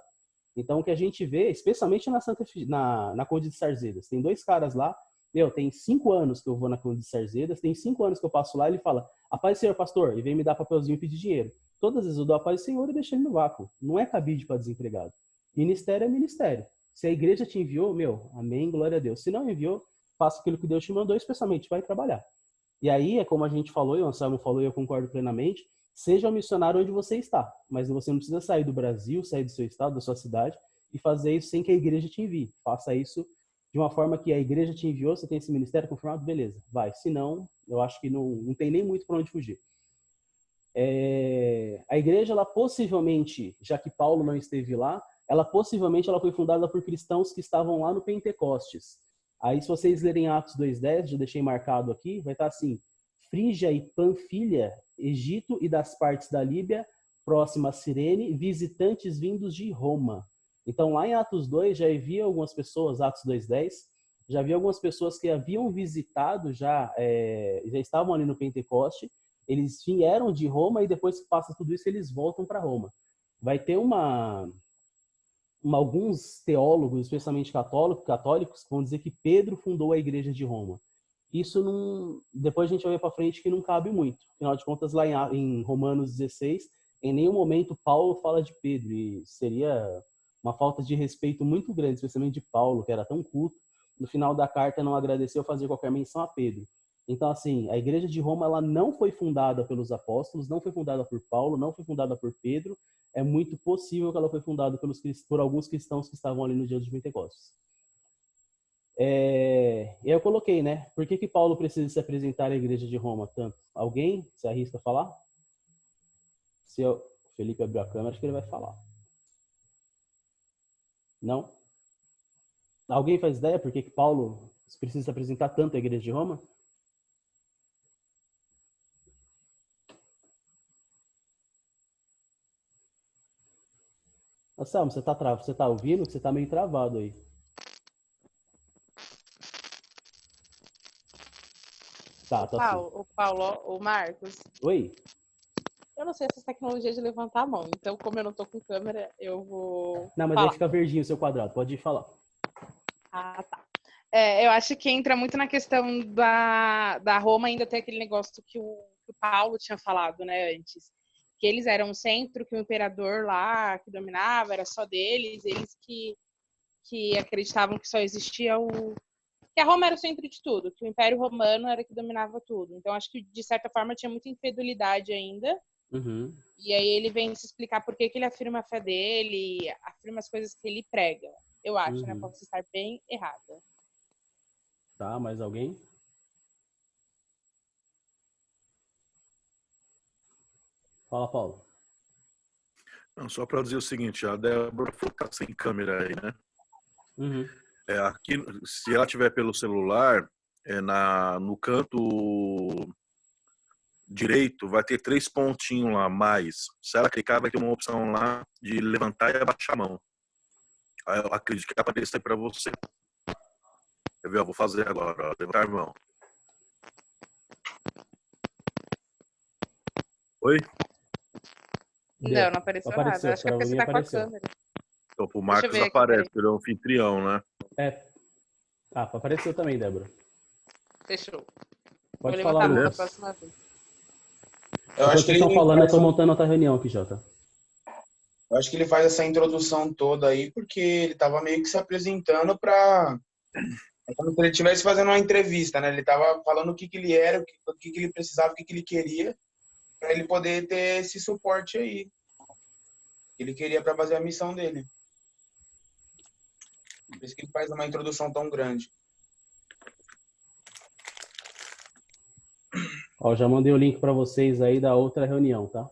Então, o que a gente vê, especialmente na Conde de Sarzedas, tem 2 caras lá, tem 5 anos que eu vou na Conde de Sarzedas, tem 5 anos que eu passo lá, ele fala, a paz do Senhor, pastor, e vem me dar papelzinho e pedir dinheiro. Todas as vezes eu dou a paz do Senhor e deixo ele no vácuo. Não é cabide para desempregado. Ministério é ministério. Se a igreja te enviou, amém, glória a Deus. Se não enviou, faça aquilo que Deus te mandou, especialmente vai trabalhar. E aí, é como a gente falou, e o Anselmo falou e eu concordo plenamente, seja um missionário onde você está. Mas você não precisa sair do Brasil, sair do seu estado, da sua cidade, e fazer isso sem que a igreja te envie. Faça isso de uma forma que a igreja te enviou, você tem esse ministério confirmado, beleza, vai. Se não, eu acho que não tem nem muito para onde fugir. A igreja, ela possivelmente, já que Paulo não esteve lá, ela foi fundada por cristãos que estavam lá no Pentecostes. Aí, se vocês lerem Atos 2:10, já deixei marcado aqui, vai estar assim, Frígia e Panfilha, Egito e das partes da Líbia, próxima a Cirene, visitantes vindos de Roma. Então, lá em Atos 2, já havia algumas pessoas, Atos 2:10, Já havia algumas pessoas que haviam visitado, já estavam ali no Pentecoste, eles vieram de Roma e depois que passa tudo isso, eles voltam para Roma. Vai ter alguns teólogos, especialmente católicos, que vão dizer que Pedro fundou a igreja de Roma. Isso não, depois a gente vai ver para frente que não cabe muito. Afinal de contas, lá em Romanos 16, em nenhum momento Paulo fala de Pedro, e seria uma falta de respeito muito grande, especialmente de Paulo, que era tão culto, no final da carta não agradeceu fazer qualquer menção a Pedro. Então, assim, a igreja de Roma, ela não foi fundada pelos apóstolos, não foi fundada por Paulo, não foi fundada por Pedro. É muito possível que ela foi fundada por alguns cristãos que estavam ali no dia de Pentecostes. Eu coloquei, né? Por que Paulo precisa se apresentar à igreja de Roma tanto? Alguém se arrisca a falar? Se o Felipe abrir a câmera, acho que ele vai falar. Não? Alguém faz ideia por que Paulo precisa se apresentar tanto à igreja de Roma? Anselmo, você tá ouvindo? Você tá meio travado aí. Tá O Paulo, o Marcos. Oi? Eu não sei essas tecnologias de levantar a mão, então como eu não tô com câmera, eu vou... Não, mas falar. aí fica verdinho o seu quadrado, pode ir falar. Ah, tá. Eu acho que entra muito na questão da Roma ainda ter aquele negócio que o Paulo tinha falado, né, antes. Que eles eram o centro, que o imperador lá que dominava era só deles, eles que acreditavam que só existia que a Roma era o centro de tudo, que o Império Romano era que dominava tudo. Então, acho que, de certa forma, tinha muita incredulidade ainda. Uhum. E aí ele vem se explicar por que ele afirma a fé dele, afirma as coisas que ele prega. Eu acho, né? Posso estar bem errada. Tá, mais alguém? Fala, Paulo. Não, só para dizer o seguinte, a Débora está sem câmera aí, né? Uhum. Aqui, se ela tiver pelo celular, no canto direito vai ter 3 pontinhos lá, mais. Se ela clicar, vai ter uma opção lá de levantar e abaixar a mão. Aí eu acredito que vai aparecer para você. Quer ver? Eu vou fazer agora, ó, levantar a mão. Oi? Não apareceu nada. Acho que é porque você tá com a câmera. Então, pro Marcos aparece, ele é o anfitrião, né? Apareceu também, Débora. Fechou. Pode vou falar, levantar a mão da Lucas. próxima vez. Eu acho que vocês estão falando, eu tô montando outra reunião aqui, Jota. Eu acho que ele faz essa introdução toda aí porque ele tava meio que se apresentando para como se ele estivesse fazendo uma entrevista, né? Ele tava falando o que ele era, o que ele precisava, o que ele queria, para ele poder ter esse suporte aí. Ele queria para fazer a missão dele. Por isso que ele faz uma introdução tão grande. Ó, já mandei o link para vocês aí da outra reunião, tá?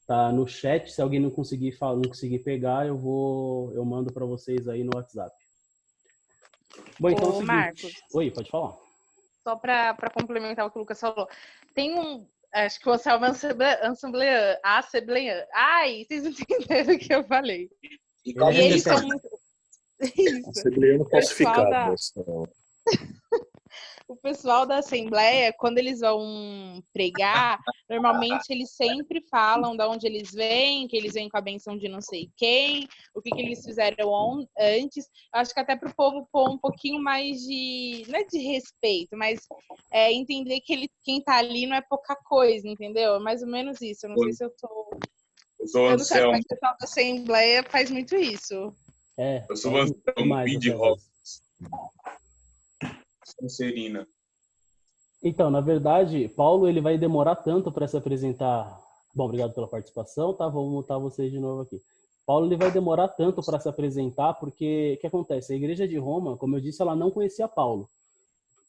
Tá no chat, se alguém não conseguir pegar, eu mando para vocês aí no WhatsApp. Bom, então é o seguinte. Marcos, Oi, pode falar. Só para complementar o que o Lucas falou. Tem acho que o Anselmo é assembleano. Ai, vocês entenderam o que eu falei. E eles são muito... Assembleano falsificado. O pessoal da Assembleia, quando eles vão pregar, normalmente eles sempre falam de onde eles vêm, que eles vêm com a benção de não sei quem, o que eles fizeram antes. Acho que até para o povo pôr um pouquinho mais de, não é de respeito, mas entender que quem está ali não é pouca coisa, entendeu? É mais ou menos isso. Eu não sei se eu tô... Eu não sei, mas o pessoal da Assembleia faz muito isso. Eu sou o Anselmo de Rodas. Sonserina. Então, na verdade, Paulo ele vai demorar tanto para se apresentar. Bom, obrigado pela participação, tá? Vou mutar vocês de novo aqui. Paulo ele vai demorar tanto para se apresentar porque o que acontece? A igreja de Roma, como eu disse, ela não conhecia Paulo.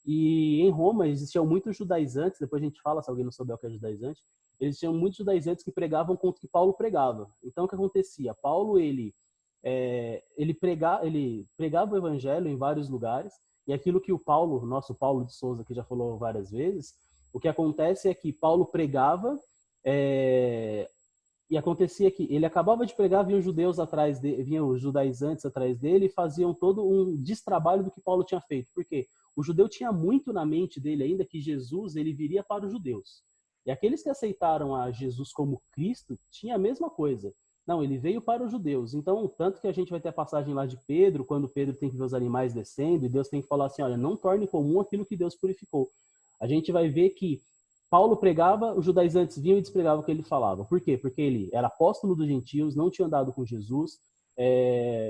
E em Roma existiam muitos judaizantes, depois a gente fala se alguém não souber o que é judaizante, existiam muitos judaizantes que pregavam contra o que Paulo pregava. Então, o que acontecia? Paulo ele pregava o evangelho em vários lugares. E aquilo que o Paulo, nosso Paulo de Souza, que já falou várias vezes, o que acontece é que Paulo pregava E acontecia que ele acabava de pregar, vinham os judeus atrás dele, vinham os judaizantes atrás dele e faziam todo um destrabalho do que Paulo tinha feito. Por quê? O judeu tinha muito na mente dele ainda que Jesus ele viria para os judeus. E aqueles que aceitaram a Jesus como Cristo tinha a mesma coisa. Não, ele veio para os judeus. Então, tanto que a gente vai ter a passagem lá de Pedro, quando Pedro tem que ver os animais descendo, e Deus tem que falar assim, olha, não torne comum aquilo que Deus purificou. A gente vai ver que Paulo pregava, os judaizantes vinham e despregavam o que ele falava. Por quê? Porque ele era apóstolo dos gentios, não tinha andado com Jesus.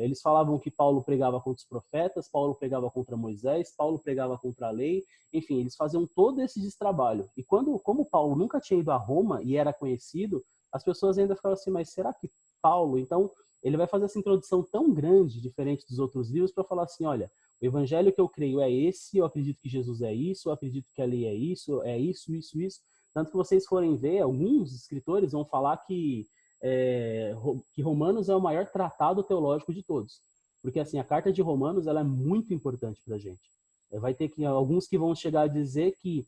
Eles falavam que Paulo pregava contra os profetas, Paulo pregava contra Moisés, Paulo pregava contra a lei. Enfim, eles faziam todo esse destrabalho. E como Paulo nunca tinha ido a Roma e era conhecido, as pessoas ainda ficavam assim, mas será que Paulo? Então, ele vai fazer essa introdução tão grande, diferente dos outros livros, para falar assim, olha, o evangelho que eu creio é esse, eu acredito que Jesus é isso, eu acredito que a lei é isso, isso. Tanto que vocês forem ver, alguns escritores vão falar que Romanos é o maior tratado teológico de todos. Porque, assim, a carta de Romanos, ela é muito importante para a gente. Vai ter alguns que vão chegar a dizer que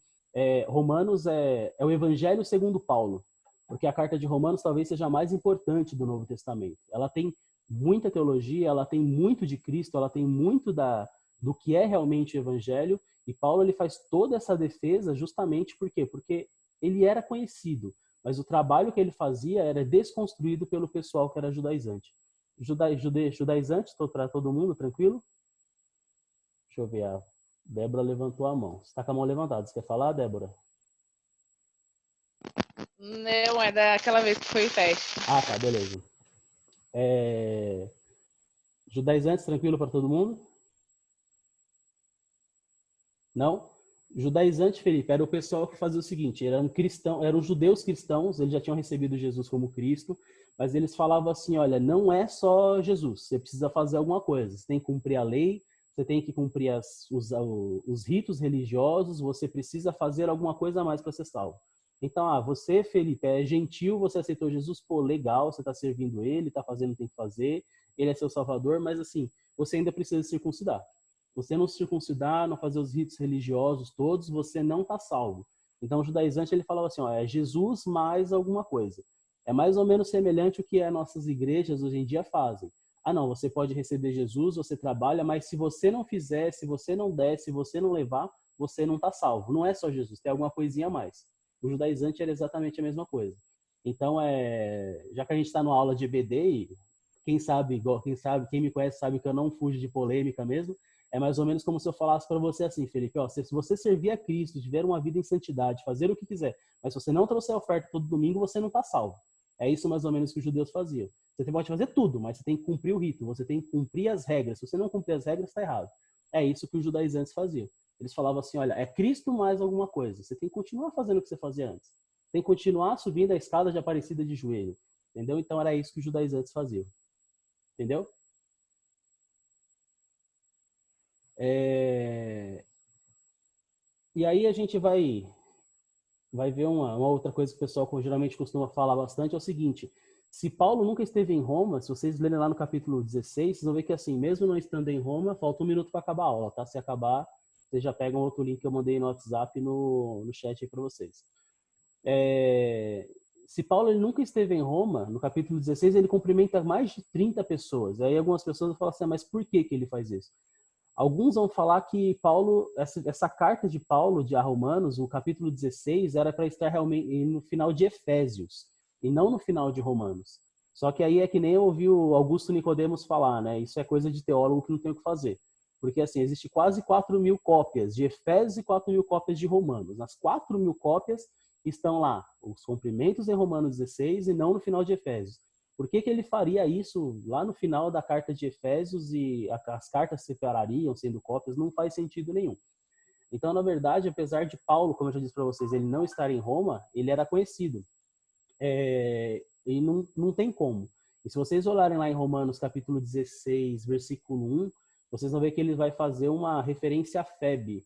Romanos é o evangelho segundo Paulo. Porque a carta de Romanos talvez seja a mais importante do Novo Testamento. Ela tem muita teologia, ela tem muito de Cristo, ela tem muito do que é realmente o evangelho, e Paulo ele faz toda essa defesa justamente por quê? Porque ele era conhecido, mas o trabalho que ele fazia era desconstruído pelo pessoal que era judaizante. Judaizante, estou para todo mundo, tranquilo? Deixa eu ver, a Débora levantou a mão. Você está com a mão levantada, você quer falar, Débora? Não, é daquela vez que foi o teste. Ah, tá, beleza. Judaizantes, tranquilo para todo mundo? Não? Judaizante, Felipe, era o pessoal que fazia o seguinte, eram judeus cristãos, eles já tinham recebido Jesus como Cristo, mas eles falavam assim, olha, não é só Jesus, você precisa fazer alguma coisa, você tem que cumprir a lei, você tem que cumprir os ritos religiosos, você precisa fazer alguma coisa a mais para ser salvo. Então, você, Felipe, é gentil, você aceitou Jesus, pô, legal, você está servindo ele, está fazendo o que tem que fazer, ele é seu salvador, mas assim, você ainda precisa circuncidar. Você não se circuncidar, não fazer os ritos religiosos todos, você não está salvo. Então, o judaizante, ele falava assim, ó, é Jesus mais alguma coisa. É mais ou menos semelhante ao que as nossas igrejas hoje em dia fazem. Ah, não, você pode receber Jesus, você trabalha, mas se você não fizer, se você não der, se você não levar, você não está salvo. Não é só Jesus, tem alguma coisinha a mais. O judaizante era exatamente a mesma coisa. Então, já que a gente está numa aula de EBD, quem me conhece sabe que eu não fujo de polêmica mesmo, é mais ou menos como se eu falasse para você assim, Felipe, ó, se você servir a Cristo, tiver uma vida em santidade, fazer o que quiser, mas se você não trouxer a oferta todo domingo, você não está salvo. É isso mais ou menos que os judeus faziam. Você pode fazer tudo, mas você tem que cumprir o rito, você tem que cumprir as regras. Se você não cumprir as regras, está errado. É isso que os judaizantes faziam. Eles falavam assim, olha, é Cristo mais alguma coisa. Você tem que continuar fazendo o que você fazia antes. Tem que continuar subindo a escada de Aparecida de joelho. Entendeu? Então era isso que os judaizantes faziam. Entendeu? E aí a gente vai ver uma outra coisa que o pessoal geralmente costuma falar bastante, é o seguinte, se Paulo nunca esteve em Roma, se vocês lerem lá no capítulo 16, vocês vão ver que assim, mesmo não estando em Roma, falta 1 minuto para acabar a aula, tá? Se acabar, vocês já pegam outro link que eu mandei no WhatsApp no chat aí para vocês. Se Paulo ele nunca esteve em Roma, no capítulo 16, ele cumprimenta mais de 30 pessoas. Aí algumas pessoas vão falar assim, mas por que ele faz isso? Alguns vão falar que Paulo, essa carta de Paulo a Romanos, o capítulo 16, era para estar realmente no final de Efésios, e não no final de Romanos. Só que aí é que nem eu ouvi o Augusto Nicodemos falar, né? Isso é coisa de teólogo que não tem o que fazer. Porque, assim, existe quase 4.000 cópias de Efésios e 4.000 cópias de Romanos. Nas 4.000 cópias estão lá os cumprimentos em Romanos 16 e não no final de Efésios. Por que ele faria isso lá no final da carta de Efésios e as cartas se separariam, sendo cópias? Não faz sentido nenhum. Então, na verdade, apesar de Paulo, como eu já disse para vocês, ele não estar em Roma, ele era conhecido. E não tem como. E se vocês olharem lá em Romanos capítulo 16, versículo 1, vocês vão ver que ele vai fazer uma referência a Febe.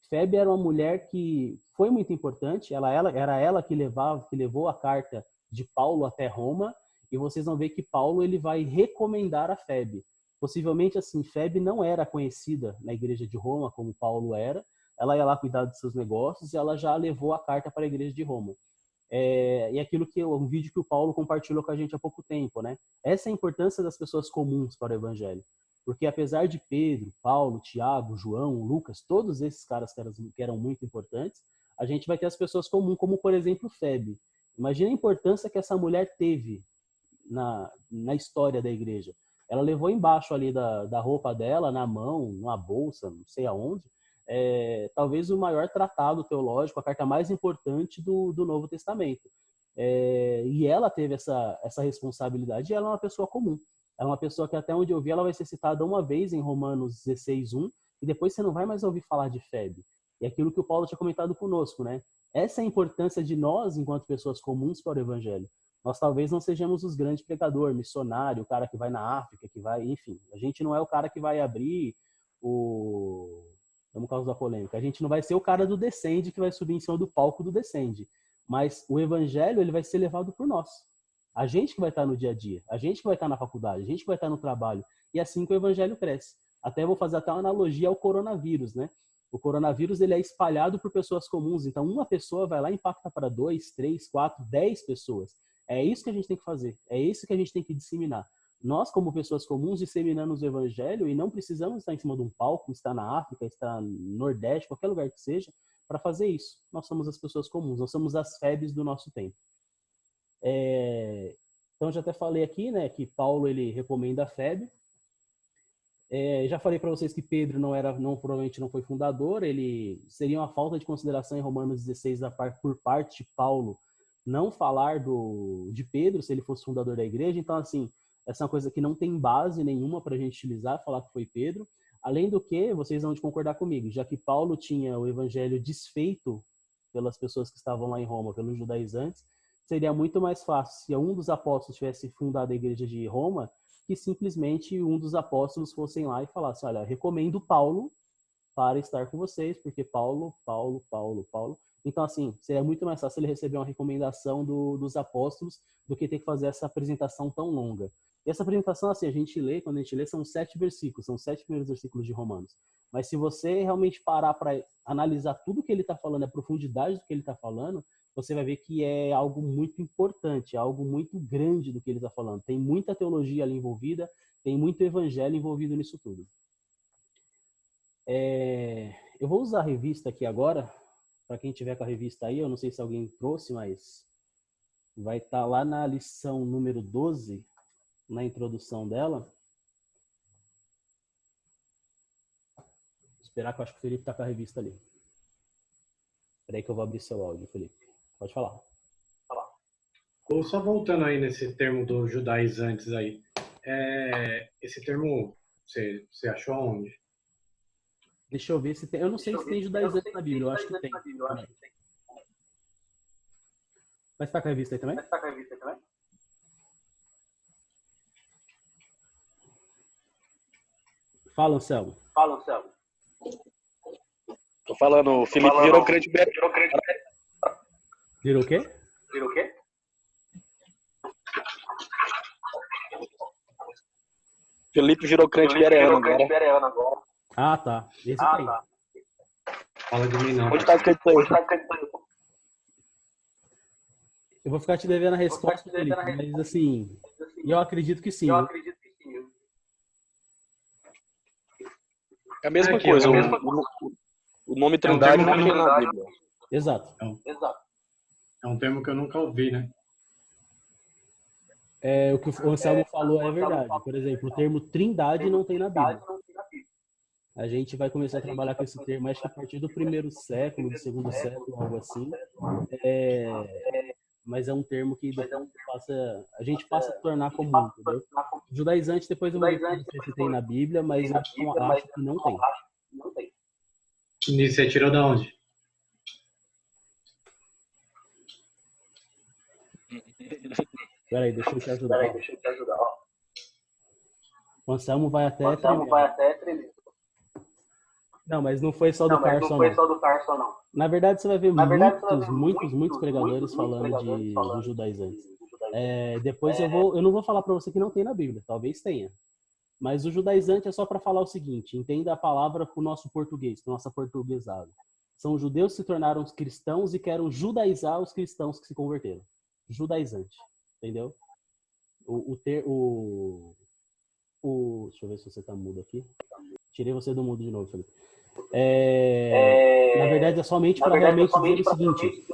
Febe era uma mulher que foi muito importante, era ela que levou a carta de Paulo até Roma, e vocês vão ver que Paulo ele vai recomendar a Febe. Possivelmente, assim, Febe não era conhecida na igreja de Roma como Paulo era, ela ia lá cuidar dos seus negócios e ela já levou a carta para a igreja de Roma. E aquilo que um vídeo que o Paulo compartilhou com a gente há pouco tempo, né? Essa é a importância das pessoas comuns para o evangelho. Porque apesar de Pedro, Paulo, Tiago, João, Lucas, todos esses caras que eram muito importantes, a gente vai ter as pessoas comuns, como por exemplo Febe. Imagina a importância que essa mulher teve na história da igreja. Ela levou embaixo ali da roupa dela, na mão, numa bolsa, não sei aonde, talvez o maior tratado teológico, a carta mais importante do Novo Testamento. E ela teve essa responsabilidade, e ela é uma pessoa comum. Ela é uma pessoa que, até onde eu vi, ela vai ser citada uma vez em Romanos 16:1, e depois você não vai mais ouvir falar de Febe. E aquilo que o Paulo tinha comentado conosco, né? Essa é a importância de nós, enquanto pessoas comuns, para o evangelho. Nós talvez não sejamos os grandes pregadores, missionário, o cara que vai na África, que vai, enfim. A gente não é o cara que vai abrir vamos causar polêmica. A gente não vai ser o cara do Descende que vai subir em cima do palco do Descende. Mas o evangelho, ele vai ser levado por nós. A gente que vai estar no dia a dia, a gente que vai estar na faculdade, a gente que vai estar no trabalho. E assim que o evangelho cresce. Até vou fazer até uma analogia ao coronavírus, né? O coronavírus, ele é espalhado por pessoas comuns. Então, uma pessoa vai lá e impacta para 2, 3, 4, 10 pessoas. É isso que a gente tem que fazer. É isso que a gente tem que disseminar. Nós, como pessoas comuns, disseminamos o evangelho, e não precisamos estar em cima de um palco, estar na África, estar no Nordeste, qualquer lugar que seja, para fazer isso. Nós somos as pessoas comuns, nós somos as Febes do nosso tempo. Então, já até falei aqui, né, que Paulo, ele recomenda a Febe. Já falei para vocês que Pedro provavelmente não foi fundador, ele seria uma falta de consideração em Romanos 16 por parte de Paulo não falar de Pedro, se ele fosse fundador da igreja. Então, assim, essa é uma coisa que não tem base nenhuma para a gente utilizar, falar que foi Pedro. Além do que, vocês vão concordar comigo, já que Paulo tinha o evangelho desfeito pelas pessoas que estavam lá em Roma, pelos judaizantes, seria muito mais fácil se um dos apóstolos tivesse fundado a igreja de Roma, que simplesmente um dos apóstolos fossem lá e falasse: olha, recomendo Paulo para estar com vocês, porque Paulo. Então, assim, seria muito mais fácil ele receber uma recomendação dos apóstolos do que ter que fazer essa apresentação tão longa. E essa apresentação, assim, quando a gente lê, são 7 versículos, são 7 primeiros versículos de Romanos. Mas se você realmente parar para analisar tudo que ele está falando, a profundidade do que ele está falando, você vai ver que é algo muito importante, algo muito grande do que ele está falando. Tem muita teologia ali envolvida, tem muito evangelho envolvido nisso tudo. Eu vou usar a revista aqui agora, para quem tiver com a revista aí, eu não sei se alguém trouxe, mas vai estar lá na lição número 12, na introdução dela. Vou esperar, que eu acho que o Felipe está com a revista ali. Espera aí que eu vou abrir seu áudio, Felipe. Pode falar. Só voltando aí nesse termo dos judaizantes aí. Esse termo, você achou onde? Deixa eu ver se tem. Eu não sei se tem judaizantes na Bíblia, eu acho que tem. Vai estar com a revista aí também? Fala, Anselmo. Tô falando, o Felipe virou crente. Virou o quê? Felipe virou crente bereano agora. Ah, tá. Esse tem. Fala de mim, não. Onde tá escrito aí? Eu vou ficar te devendo a resposta, Felipe, mas assim, eu acredito que sim. É a mesma coisa. O nome Trindade não tem na Bíblia. Exato. É um termo que eu nunca ouvi, né? O que o Anselmo falou é verdade. Por exemplo, o termo Trindade não tem na Bíblia. A gente vai começar a trabalhar com esse termo, acho que a partir do 1º século, do 2º século, algo assim. Mas é um termo que a gente passa a tornar comum, entendeu? Judaizante, depois eu vou ver se tem na Bíblia, mas eu acho que não tem. E você tirou de onde? Peraí, deixa eu te ajudar. O Anselmo vai até tremer. Não, mas não foi só do Carson, não. Na verdade, você vai ver muitos pregadores falando de judaizantes. Depois eu não vou falar para você que não tem na Bíblia, talvez tenha. Mas o judaizante é só para falar o seguinte: entenda a palavra para o nosso português, para nossa portuguesada. São judeus que se tornaram cristãos e querem judaizar os cristãos que se converteram. Judaizante, entendeu? Deixa eu ver se você tá mudo aqui. Tirei você do mudo de novo, Felipe. Na verdade, é somente para realmente dizer o seguinte: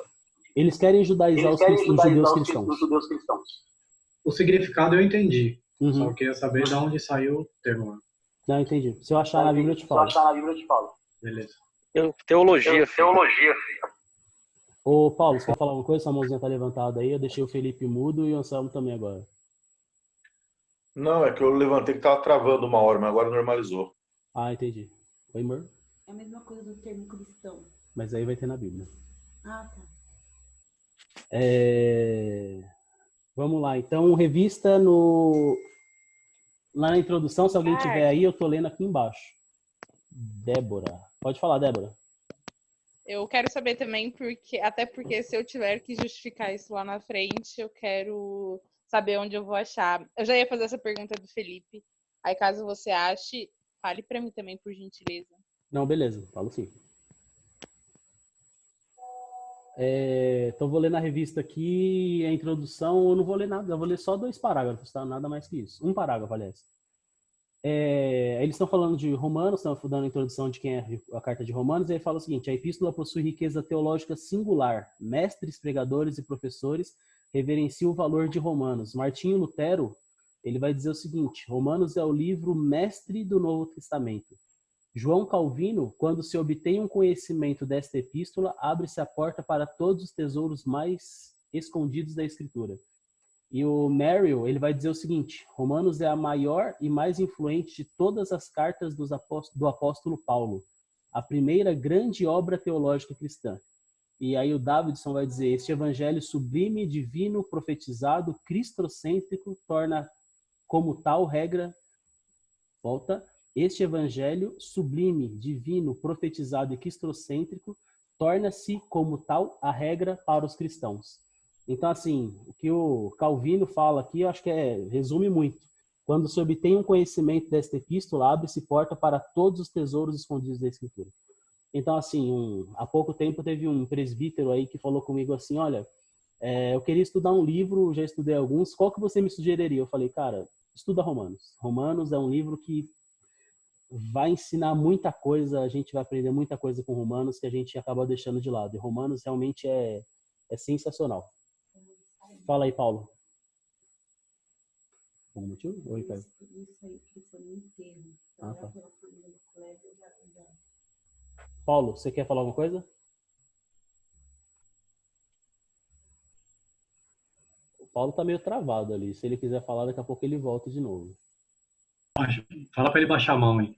eles querem judaizar os judeus cristãos. O significado eu entendi. Só queria saber de onde saiu o termo. Não, entendi. Se eu achar na Bíblia, eu te falo. Beleza. Teologia, filho. Ô, Paulo, você quer falar alguma coisa? Sua mãozinha tá levantada aí. Eu deixei o Felipe mudo e o Anselmo também agora. Não, é que eu levantei que tava travando uma hora, mas agora normalizou. Ah, entendi. Oi, amor? É a mesma coisa do termo cristão. Mas aí vai ter na Bíblia. Ah, tá. Vamos lá. Então, revista lá na introdução, se alguém tiver aí, eu tô lendo aqui embaixo. Débora. Pode falar, Débora. Eu quero saber também, até porque se eu tiver que justificar isso lá na frente, eu quero saber onde eu vou achar. Eu já ia fazer essa pergunta do Felipe. Aí, caso você ache, fale para mim também, por gentileza. Não, beleza. Falo sim. Então, vou ler na revista aqui a introdução. Eu não vou ler nada, eu vou ler só 2 parágrafos, tá? Nada mais que isso. 1 parágrafo, aliás. Eles estão falando de Romanos, estão dando a introdução de quem é a carta de Romanos, e aí fala o seguinte: a epístola possui riqueza teológica singular. Mestres, pregadores e professores reverenciam o valor de Romanos. Martinho Lutero, ele vai dizer o seguinte: Romanos é o livro mestre do Novo Testamento. João Calvino, quando se obtém um conhecimento desta epístola, abre-se a porta para todos os tesouros mais escondidos da Escritura. E o Merrill, ele vai dizer o seguinte: Romanos é a maior e mais influente de todas as cartas do apóstolo Paulo, a primeira grande obra teológica cristã. E aí o Davidson vai dizer: este evangelho sublime, divino, profetizado, cristocêntrico, torna como tal regra... Este evangelho sublime, divino, profetizado e cristocêntrico torna-se como tal a regra para os cristãos. Então, assim, o que o Calvino fala aqui, eu acho que resume muito. Quando se obtém um conhecimento desta epístola, abre-se porta para todos os tesouros escondidos da Escritura. Então, assim, há pouco tempo teve um presbítero aí que falou comigo assim: olha, eu queria estudar um livro, já estudei alguns, qual que você me sugeriria? Eu falei: cara, estuda Romanos. Romanos é um livro que vai ensinar muita coisa, a gente vai aprender muita coisa com Romanos que a gente acaba deixando de lado. E Romanos realmente é sensacional. Fala aí, Paulo. Algum motivo? Oi, Caio. Isso aí que foi no enterro. Ah, tá. Pela família do colega, Paulo, você quer falar alguma coisa? O Paulo tá meio travado ali. Se ele quiser falar, daqui a pouco ele volta de novo. Fala para ele baixar a mão aí.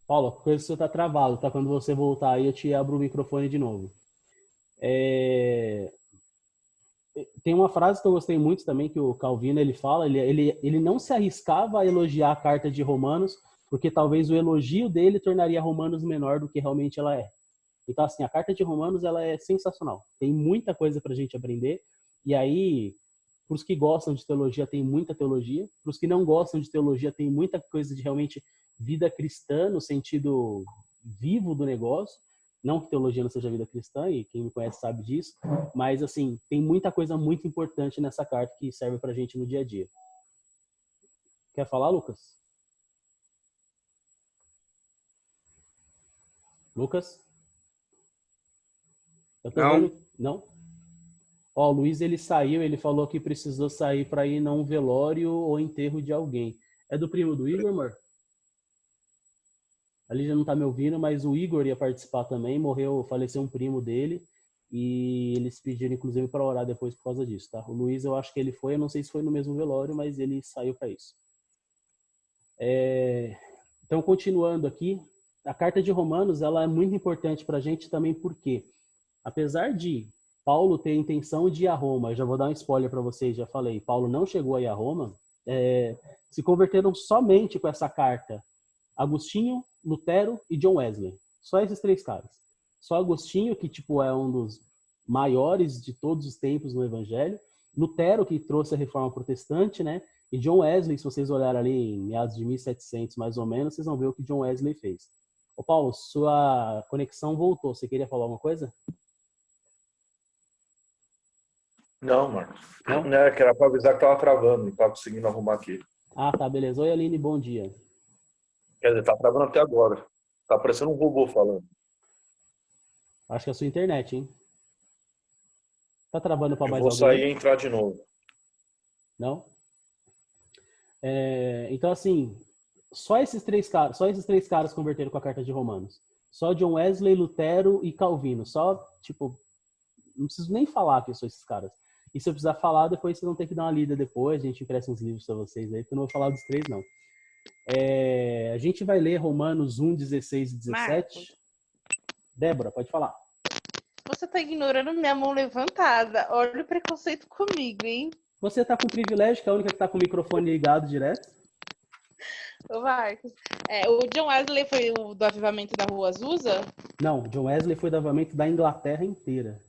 Paulo, a coisa que você tá travado, tá? Quando você voltar aí, eu te abro o microfone de novo. Tem uma frase que eu gostei muito também, que o Calvino ele fala, ele não se arriscava a elogiar a carta de Romanos, porque talvez o elogio dele tornaria Romanos menor do que realmente ela é. Então, assim, a carta de Romanos, ela é sensacional. Tem muita coisa pra gente aprender. E aí, para os que gostam de teologia, tem muita teologia. Para os que não gostam de teologia, tem muita coisa de realmente vida cristã, no sentido vivo do negócio. Não que teologia não seja vida cristã, e quem me conhece sabe disso. Mas, assim, tem muita coisa muito importante nessa carta que serve pra gente no dia a dia. Quer falar, Lucas? Lucas? Eu tô vendo... Não? Ó, o Luiz, ele saiu, ele falou que precisou sair para ir num velório ou enterro de alguém. É do primo do Igor, amor? A Lígia não tá me ouvindo, mas o Igor ia participar também, faleceu um primo dele, e eles pediram, inclusive, para orar depois por causa disso, tá? O Luiz, eu acho que ele foi, eu não sei se foi no mesmo velório, mas ele saiu para isso. Então, continuando aqui, a carta de Romanos, ela é muito importante para a gente também, porque, apesar de Paulo ter a intenção de ir a Roma, eu já vou dar um spoiler para vocês, já falei, Paulo não chegou a ir a Roma, se converteram somente com essa carta Agostinho, Lutero e John Wesley. Só esses 3 caras. Só Agostinho, que tipo é um dos maiores de todos os tempos no Evangelho, Lutero, que trouxe a reforma protestante, né? E John Wesley, se vocês olharem ali em meados de 1700, mais ou menos, vocês vão ver o que John Wesley fez. Ô Paulo, sua conexão voltou. Você queria falar alguma coisa? Não, Marcos. Não? É, que era para avisar que tava travando, não tava conseguindo arrumar aqui. Ah, tá, beleza. Oi, Aline, bom dia. Quer dizer, tá travando até agora. Tá parecendo um robô falando. Acho que é a sua internet, hein? Tá travando para Eu mais vou alguém? sair e entrar de novo. Não? Então, assim, só esses três caras converteram com a carta de Romanos. Só John Wesley, Lutero e Calvino. Só, tipo, não preciso nem falar que são esses caras. E se eu precisar falar, depois vocês vão ter que dar uma lida depois. A gente empresta uns livros para vocês aí, porque eu não vou falar dos três, não. A gente vai ler Romanos 1, 16 e 17. Marcos. Débora, pode falar. Você tá ignorando minha mão levantada. Olha o preconceito comigo, hein? Você tá com privilégio, que é a única que tá com o microfone ligado direto. Ô, Marcos. O John Wesley foi o do avivamento da Rua Azusa? Não, John Wesley foi do avivamento da Inglaterra inteira.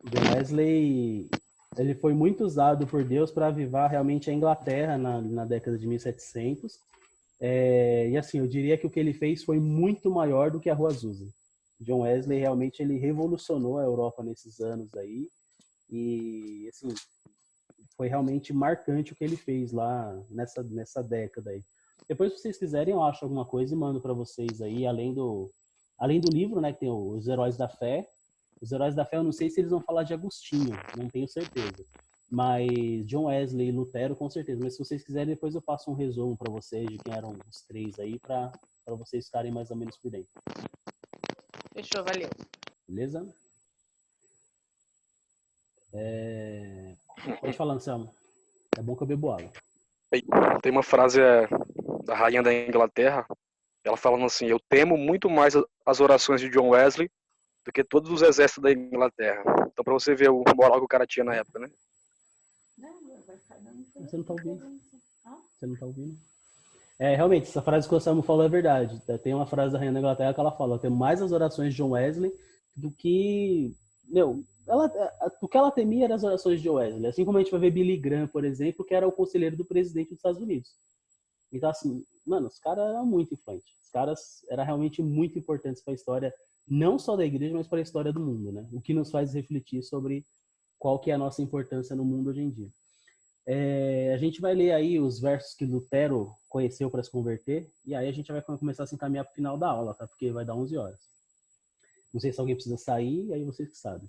John Wesley, ele foi muito usado por Deus para avivar realmente a Inglaterra na década de 1700. E assim, eu diria que o que ele fez foi muito maior do que a Rua Azusa. John Wesley realmente ele revolucionou a Europa nesses anos aí. E assim, foi realmente marcante o que ele fez lá nessa década aí. Depois, se vocês quiserem, eu acho alguma coisa e mando para vocês aí, além do livro, né, que tem os Heróis da Fé. Os Heróis da Fé, eu não sei se eles vão falar de Agostinho, não tenho certeza. Mas John Wesley e Lutero, com certeza. Mas se vocês quiserem, depois eu passo um resumo para vocês de quem eram os três aí, para vocês ficarem mais ou menos por dentro. Fechou, valeu. Beleza? Pode falar, Anselmo. É bom que eu bebo água. Tem uma frase da rainha da Inglaterra, ela falando assim: eu temo muito mais as orações de John Wesley do que todos os exércitos da Inglaterra. Então, pra você ver o moral que o cara tinha na época, né? Você não tá ouvindo. Você não tá ouvindo. Realmente, essa frase que o Anselmo falou é verdade. Tem uma frase da rainha da Inglaterra que ela fala: eu tenho mais as orações de John Wesley do que... o que ela temia eram as orações de John Wesley. Assim como a gente vai ver Billy Graham, por exemplo, que era o conselheiro do presidente dos Estados Unidos. Então, assim, mano, os caras eram muito influentes. Os caras eram realmente muito importantes para a história, não só da igreja, mas para a história do mundo, né? O que nos faz refletir sobre qual que é a nossa importância no mundo hoje em dia. A gente vai ler aí os versos que Lutero conheceu para se converter, e aí a gente vai começar a se encaminhar para o final da aula, tá? Porque vai dar 11 horas. Não sei se alguém precisa sair, aí vocês que sabem.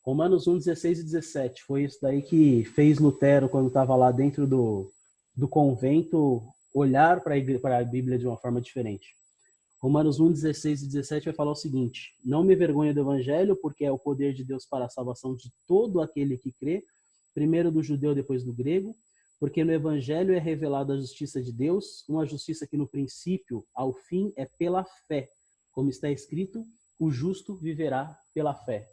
Romanos 1, 16 e 17. Foi isso daí que fez Lutero, quando estava lá dentro do convento, olhar para a Bíblia de uma forma diferente. Romanos 1, 16 e 17 vai falar o seguinte: não me vergonho do evangelho, porque é o poder de Deus para a salvação de todo aquele que crê, primeiro do judeu, depois do grego, porque no evangelho é revelada a justiça de Deus, uma justiça que no princípio, ao fim, é pela fé. Como está escrito, o justo viverá pela fé.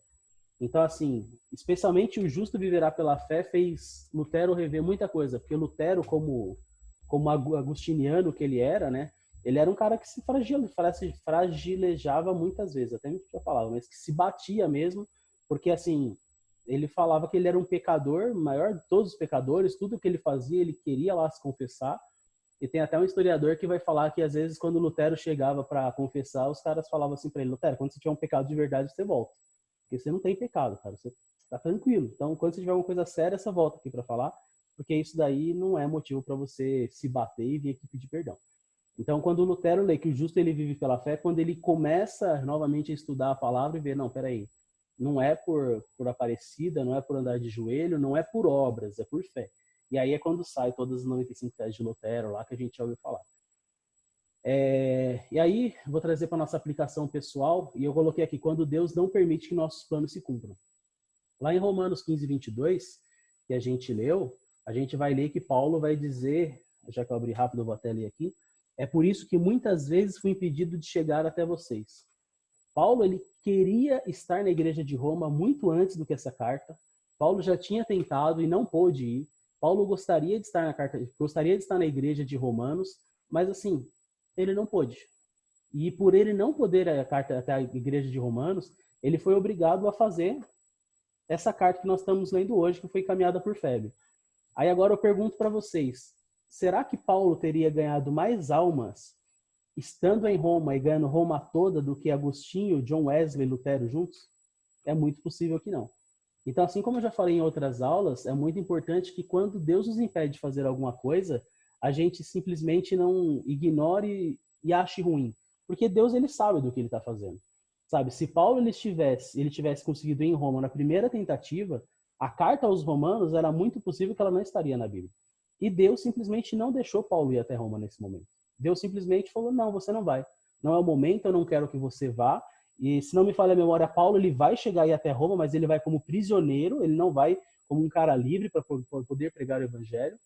Então, assim, especialmente o justo viverá pela fé fez Lutero rever muita coisa, porque Lutero, como agustiniano que ele era, né, ele era um cara que se fragilejava muitas vezes, até me falava, mas que se batia mesmo, porque, assim, ele falava que ele era um pecador, maior de todos os pecadores, tudo que ele fazia, ele queria lá se confessar, e tem até um historiador que vai falar que, às vezes, quando Lutero chegava para confessar, os caras falavam assim para ele: Lutero, quando você tiver um pecado de verdade, você volta. Porque você não tem pecado, cara. Você tá tranquilo. Então, quando você tiver alguma coisa séria, você volta aqui para falar, porque isso daí não é motivo para você se bater e vir aqui pedir perdão. Então, quando Lutero lê que o justo ele vive pela fé, quando ele começa novamente a estudar a palavra e ver, não, peraí, não é por Aparecida, não é por andar de joelho, não é por obras, é por fé. E aí é quando sai todas as 95 teses de Lutero lá que a gente já ouviu falar. E aí, vou trazer para nossa aplicação pessoal, e eu coloquei aqui: quando Deus não permite que nossos planos se cumpram. Lá em Romanos 15, 22, que a gente leu, a gente vai ler que Paulo vai dizer, já que eu abri rápido, eu vou até ler aqui: é por isso que muitas vezes fui impedido de chegar até vocês. Paulo, ele queria estar na igreja de Roma muito antes do que essa carta. Paulo já tinha tentado e não pôde ir. Paulo gostaria de estar na igreja de Romanos, mas assim, ele não pôde. E por ele não poder a carta até a igreja de Romanos, ele foi obrigado a fazer essa carta que nós estamos lendo hoje, que foi encaminhada por Fébio. Aí agora eu pergunto para vocês: será que Paulo teria ganhado mais almas estando em Roma e ganhando Roma toda do que Agostinho, John Wesley e Lutero juntos? É muito possível que não. Então, assim como eu já falei em outras aulas, é muito importante que quando Deus nos impede de fazer alguma coisa, a gente simplesmente não ignore e ache ruim. Porque Deus, ele sabe do que ele está fazendo. Sabe, se Paulo ele tivesse conseguido ir em Roma na primeira tentativa, a carta aos romanos era muito possível que ela não estaria na Bíblia. E Deus simplesmente não deixou Paulo ir até Roma nesse momento. Deus simplesmente falou, não, você não vai. Não é o momento, eu não quero que você vá. E se não me falha a memória, Paulo ele vai chegar aí até Roma, mas ele vai como prisioneiro, ele não vai como um cara livre para poder pregar o evangelho.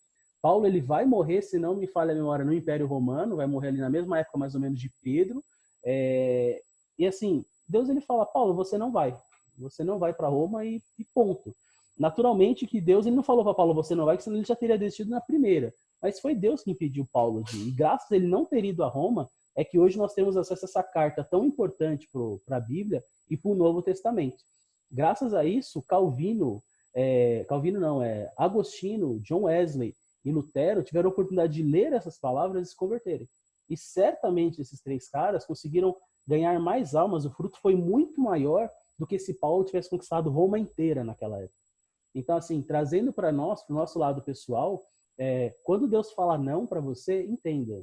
Paulo ele vai morrer, se não me falha a memória, no Império Romano, vai morrer ali na mesma época mais ou menos de Pedro. E assim, Deus ele fala, Paulo, você não vai para Roma e ponto. Naturalmente que Deus ele não falou para Paulo, você não vai, senão ele já teria desistido na primeira. Mas foi Deus que impediu Paulo de ir. E graças a ele não ter ido a Roma, é que hoje nós temos acesso a essa carta tão importante para a Bíblia e para o Novo Testamento. Graças a isso, Agostinho, John Wesley e Lutero tiveram a oportunidade de ler essas palavras e se converterem. E certamente esses três caras conseguiram ganhar mais almas, o fruto foi muito maior do que se Paulo tivesse conquistado Roma inteira naquela época. Então, assim, trazendo para nós, para o nosso lado pessoal, quando Deus fala não para você, entenda.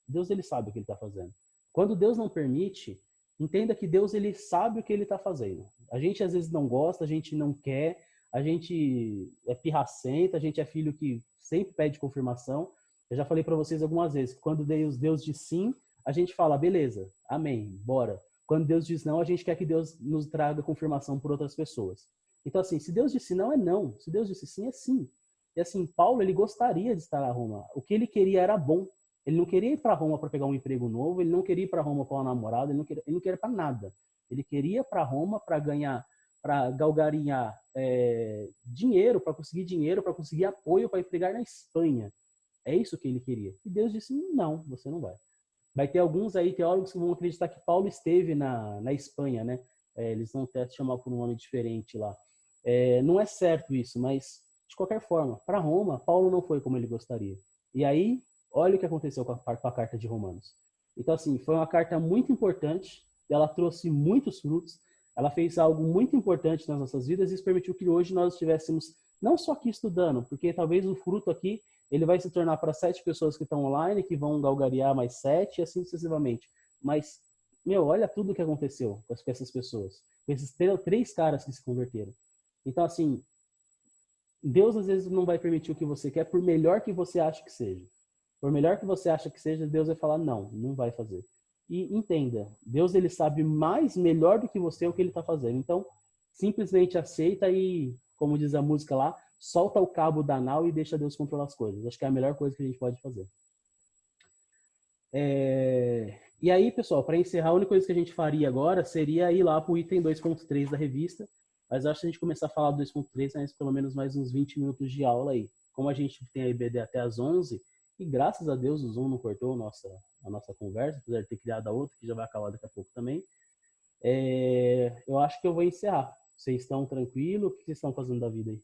Deus ele sabe o que ele está fazendo. Quando Deus não permite, entenda que Deus ele sabe o que ele está fazendo. A gente às vezes não gosta, a gente não quer, a gente é pirracenta, a gente é filho que sempre pede confirmação. Eu já falei para vocês algumas vezes que quando Deus diz sim, a gente fala, beleza, amém, bora. Quando Deus diz não, a gente quer que Deus nos traga confirmação por outras pessoas. Então assim, se Deus disse não, é não. Se Deus disse sim, é sim. E assim, Paulo ele gostaria de estar a Roma. O que ele queria era bom. Ele não queria ir para Roma para pegar um emprego novo, ele não queria ir para Roma para uma namorada, ele não queria para nada. Ele queria para Roma para ganhar, para galgarinhar dinheiro, para conseguir apoio para ir pregar na Espanha. É isso que ele queria. E Deus disse, não, você não vai. Vai ter alguns aí teólogos que vão acreditar que Paulo esteve na Espanha, né? Eles vão até chamar por um nome diferente lá. Não é certo isso, mas de qualquer forma, para Roma, Paulo não foi como ele gostaria. E aí, olha o que aconteceu com a carta de Romanos. Então, assim, foi uma carta muito importante, ela trouxe muitos frutos, ela fez algo muito importante nas nossas vidas e isso permitiu que hoje nós estivéssemos não só aqui estudando, porque talvez o fruto aqui ele vai se tornar para 7 pessoas que estão online, que vão galgarear mais 7 e assim sucessivamente. Mas, olha tudo o que aconteceu com essas pessoas, com esses 3 caras que se converteram. Então, assim, Deus às vezes não vai permitir o que você quer, por melhor que você ache que seja. Por melhor que você acha que seja, Deus vai falar, não vai fazer. E entenda, Deus ele sabe melhor do que você o que ele está fazendo. Então, simplesmente aceita e, como diz a música lá, solta o cabo da nau e deixa Deus controlar as coisas. Acho que é a melhor coisa que a gente pode fazer. E aí, pessoal, para encerrar, a única coisa que a gente faria agora seria ir lá para o item 2.3 da revista. Mas acho que a gente começar a falar do 2.3, mas pelo menos mais uns 20 minutos de aula aí. Como a gente tem a IBD até às 11, e graças a Deus o Zoom não cortou a nossa conversa, apesar de ter criado a outra, que já vai acabar daqui a pouco também. Eu acho que eu vou encerrar. Vocês estão tranquilos? O que vocês estão fazendo da vida aí?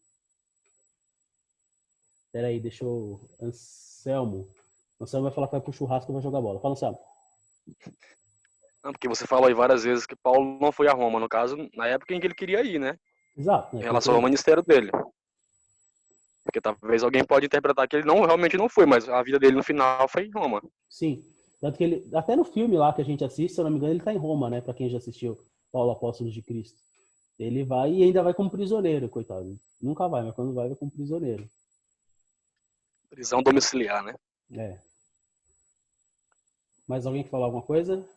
Espera aí, deixa eu... Anselmo vai falar que vai pro churrasco e vai jogar bola. Fala, Anselmo. Não, porque você falou aí várias vezes que Paulo não foi a Roma, no caso, na época em que ele queria ir, né? Exato. Em relação ao ministério dele. Porque talvez alguém pode interpretar que ele realmente não foi, mas a vida dele no final foi em Roma. Sim. Tanto que ele, até no filme lá que a gente assiste, se eu não me engano, ele tá em Roma, né? Pra quem já assistiu Paulo Apóstolo de Cristo. Ele vai e ainda vai como prisioneiro, coitado. Nunca vai, mas quando vai como prisioneiro. Prisão domiciliar, né? Mais alguém que falar alguma coisa?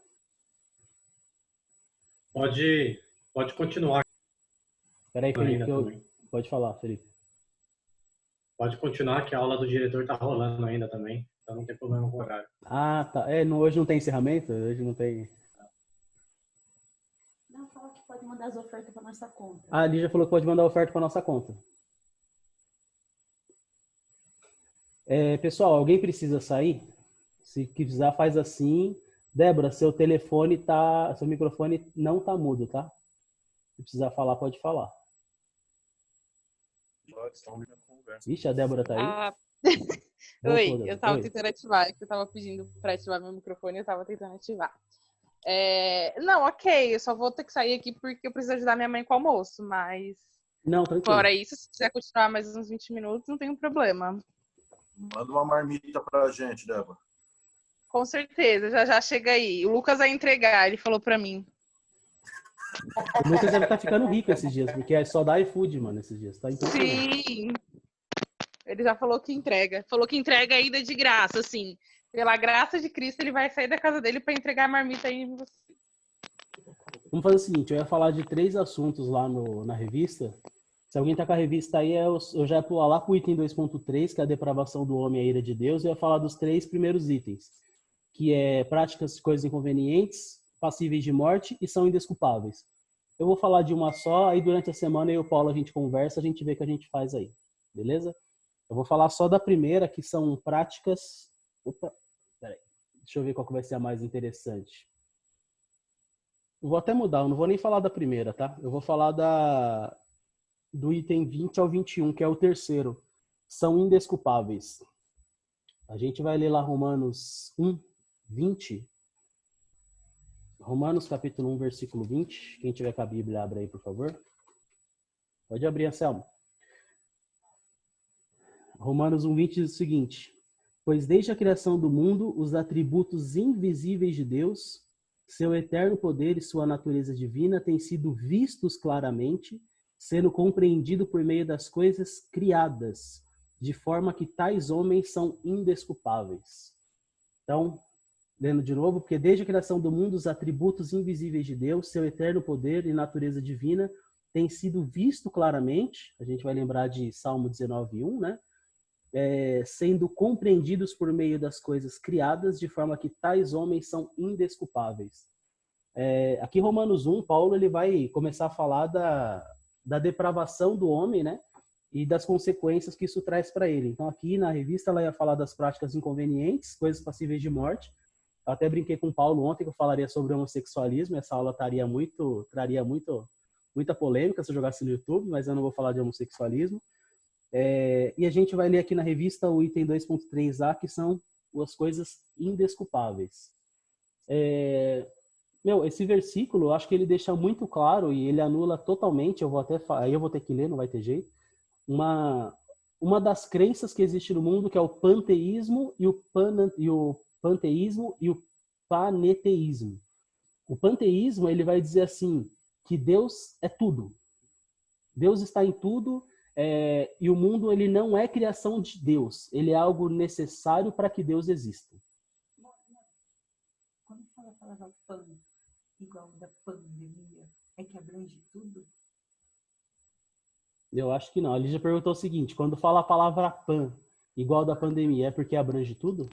Pode continuar. Peraí, Felipe, pode falar, Felipe. Pode continuar, que a aula do diretor tá rolando ainda também. Então não tem problema com o horário. Ah, tá. Hoje não tem encerramento? Hoje não tem... Não, fala que pode mandar as ofertas para nossa conta. A Lígia falou que pode mandar oferta para nossa conta. Pessoal, alguém precisa sair? Se quiser, faz assim. Débora, seu microfone não tá mudo, tá? Se precisar falar, pode falar. Ixi, a Débora tá aí? Oi, Voltou, eu Débora. tava Oi. tentando ativar, que eu tava pedindo pra ativar meu microfone e eu tava tentando ativar. Não, ok, eu só vou ter que sair aqui porque eu preciso ajudar minha mãe com o almoço, mas Não, tranquilo. fora isso, se quiser continuar mais uns 20 minutos, não tem problema. Manda uma marmita pra gente, Débora. Com certeza, já já chega aí. O Lucas vai entregar, ele falou pra mim. O Lucas deve estar ficando rico esses dias, porque é só dar iFood, mano, esses dias. Tá impressionante. Sim! Ele já falou que entrega. Falou que entrega ainda de graça, assim. Pela graça de Cristo, ele vai sair da casa dele pra entregar a marmita aí em você. Vamos fazer o seguinte, eu ia falar de 3 assuntos lá na revista. Se alguém tá com a revista aí, eu já ia pular lá pro item 2.3, que é a depravação do homem e a ira de Deus, e eu ia falar dos 3 primeiros itens, que é práticas de coisas inconvenientes, passíveis de morte e são indesculpáveis. Eu vou falar de uma só, aí durante a semana eu e o Paulo a gente conversa, a gente vê o que a gente faz aí, beleza? Eu vou falar só da primeira, que são práticas... Opa, peraí, deixa eu ver qual que vai ser a mais interessante. Eu vou até mudar, eu não vou nem falar da primeira, tá? Eu vou falar do item 20 ao 21, que é o terceiro. São indesculpáveis. A gente vai ler lá Romanos 1, 20. Romanos capítulo 1, versículo 20. Quem tiver com a Bíblia, abre aí, por favor. Pode abrir, Anselmo. Romanos 1, 20 diz o seguinte: pois desde a criação do mundo, os atributos invisíveis de Deus, seu eterno poder e sua natureza divina têm sido vistos claramente, sendo compreendido por meio das coisas criadas, de forma que tais homens são indesculpáveis. Então, lendo de novo, porque desde a criação do mundo, os atributos invisíveis de Deus, seu eterno poder e natureza divina, têm sido visto claramente, a gente vai lembrar de Salmo 19:1, né? Sendo compreendidos por meio das coisas criadas, de forma que tais homens são indesculpáveis. Aqui em Romanos 1, Paulo ele vai começar a falar da depravação do homem, né? E das consequências que isso traz para ele. Então aqui na revista ela ia falar das práticas inconvenientes, coisas passíveis de morte. Eu até brinquei com o Paulo ontem que eu falaria sobre homossexualismo. Essa aula traria muita polêmica se eu jogasse no YouTube, mas eu não vou falar de homossexualismo. E a gente vai ler aqui na revista o item 2.3a, que são as coisas indesculpáveis. Esse versículo, eu acho que ele deixa muito claro e ele anula totalmente, aí eu vou ter que ler, não vai ter jeito, uma das crenças que existe no mundo, que é o panteísmo e o panteísmo e o paneteísmo. O panteísmo, ele vai dizer assim, que Deus é tudo. Deus está em tudo, e o mundo ele não é criação de Deus, ele é algo necessário para que Deus exista. Quando fala a palavra pan, igual da pandemia, é que abrange tudo? Eu acho que não. A Lígia perguntou o seguinte, quando fala a palavra pan, igual da pandemia, é porque abrange tudo?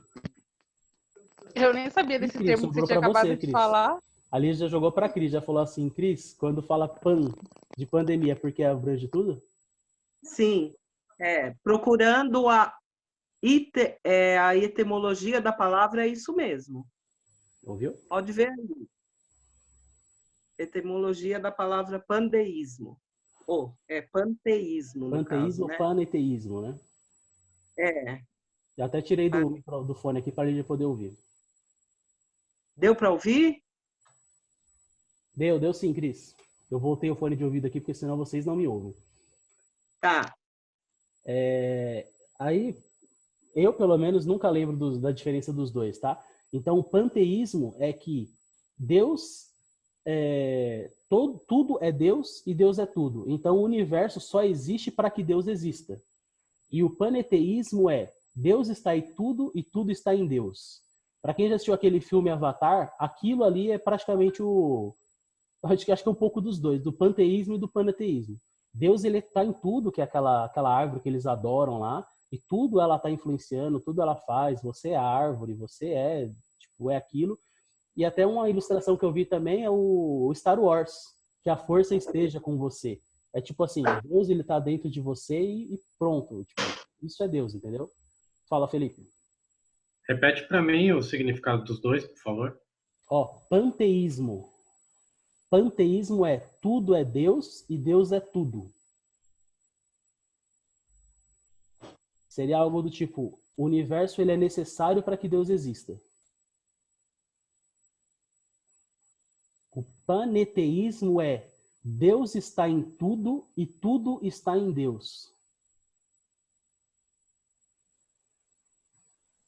Eu nem sabia desse Cris, termo que você sobrou tinha pra acabado você, de Cris. falar. A Lígia já jogou para a Cris, já falou assim, Cris, quando fala pan de pandemia, é porque abrange tudo? Sim, procurando a etimologia da palavra, é isso mesmo. Ouviu? Pode ver aí. Etimologia da palavra pandeísmo. Panteísmo, no Panteísmo caso, né? ou paneteísmo, né? Já até tirei do fone aqui para a Lígia poder ouvir. Deu para ouvir? Deu sim, Cris. Eu voltei o fone de ouvido aqui, porque senão vocês não me ouvem. Tá. Aí, eu pelo menos nunca lembro da diferença dos dois, tá? Então, o panteísmo é que Deus, tudo é Deus e Deus é tudo. Então, o universo só existe para que Deus exista. E o paneteísmo é Deus está em tudo e tudo está em Deus. Para quem já assistiu aquele filme Avatar, aquilo ali é praticamente acho que é um pouco dos dois, do panteísmo e do paneteísmo. Deus, ele está em tudo, que é aquela árvore que eles adoram lá, e tudo ela está influenciando, tudo ela faz. Você é a árvore, você é aquilo. E até uma ilustração que eu vi também é o Star Wars, que a força esteja com você. É tipo assim, Deus, ele tá dentro de você e pronto. Tipo, isso é Deus, entendeu? Fala, Felipe. Repete para mim o significado dos dois, por favor. Panteísmo. Panteísmo é tudo é Deus e Deus é tudo. Seria algo do tipo, o universo ele é necessário para que Deus exista. O paneteísmo é Deus está em tudo e tudo está em Deus.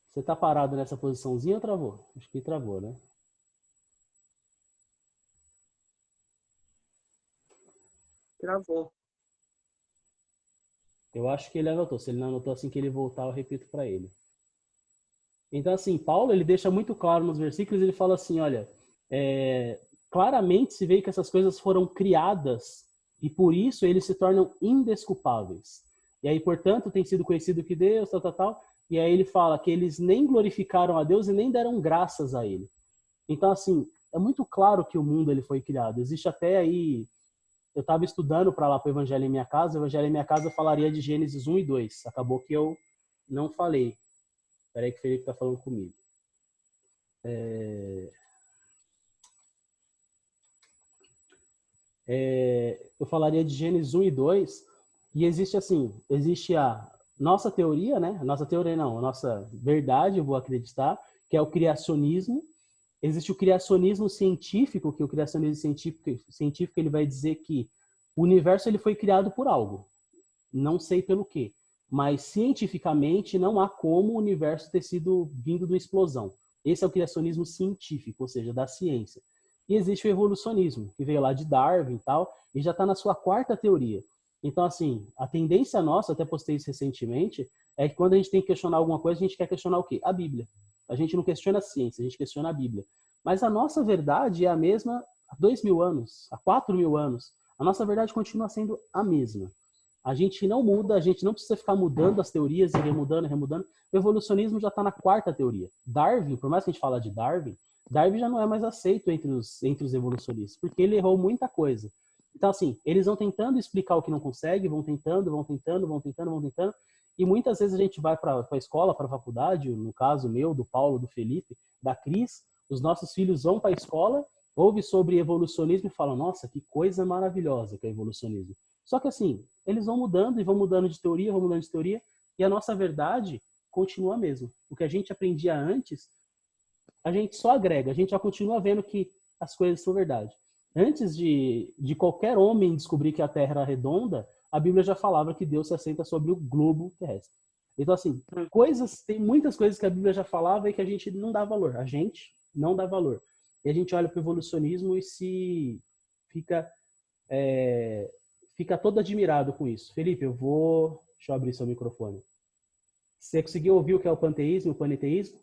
Você está parado nessa posiçãozinha ou travou? Acho que travou, né? Travou. Eu acho que ele anotou. Se ele não anotou, assim que ele voltar, eu repito para ele. Então, assim, Paulo, ele deixa muito claro nos versículos, ele fala assim, olha, claramente se vê que essas coisas foram criadas e por isso eles se tornam indesculpáveis. E aí, portanto, tem sido conhecido que Deus, tal. E aí ele fala que eles nem glorificaram a Deus e nem deram graças a ele. Então, assim, é muito claro que o mundo ele foi criado. Existe até aí... Eu estava estudando para lá para o Evangelho em Minha Casa. O Evangelho em Minha Casa falaria de Gênesis 1 e 2. Acabou que eu não falei. Espera aí que o Felipe está falando comigo. Eu falaria de Gênesis 1 e 2. E existe assim, existe a nossa teoria, né? A nossa teoria não, a nossa verdade, eu vou acreditar, que é o criacionismo. Existe o criacionismo científico, que o criacionismo científico ele vai dizer que o universo ele foi criado por algo. Não sei pelo quê, mas cientificamente não há como o universo ter sido vindo de uma explosão. Esse é o criacionismo científico, ou seja, da ciência. E existe o evolucionismo, que veio lá de Darwin e tal, e já está na sua quarta teoria. Então, assim, a tendência nossa, até postei isso recentemente, é que quando a gente tem que questionar alguma coisa, a gente quer questionar o quê? A Bíblia. A gente não questiona a ciência, a gente questiona a Bíblia. Mas a nossa verdade é a mesma há 2.000 anos, há 4.000 anos. A nossa verdade continua sendo a mesma. A gente não muda, a gente não precisa ficar mudando as teorias e remudando. O evolucionismo já está na quarta teoria. Darwin, por mais que a gente fale de Darwin, Darwin já não é mais aceito entre os evolucionistas, porque ele errou muita coisa. Então, assim, eles vão tentando explicar o que não consegue, vão tentando, e muitas vezes a gente vai para a escola, para a faculdade, no caso meu, do Paulo, do Felipe, da Cris, os nossos filhos vão para a escola, ouvem sobre evolucionismo e falam, nossa, que coisa maravilhosa que é evolucionismo. Só que assim, eles vão mudando e vão mudando de teoria, e a nossa verdade continua a mesma. O que a gente aprendia antes, a gente só agrega, a gente já continua vendo que as coisas são verdade. Antes de qualquer homem descobrir que a Terra era redonda, a Bíblia já falava que Deus se assenta sobre o globo terrestre. Então, assim, tem muitas coisas que a Bíblia já falava e que a gente não dá valor. A gente não dá valor. E a gente olha para o evolucionismo e fica todo admirado com isso. Felipe, deixa eu abrir seu microfone. Você conseguiu ouvir o que é o panteísmo e o panteísmo?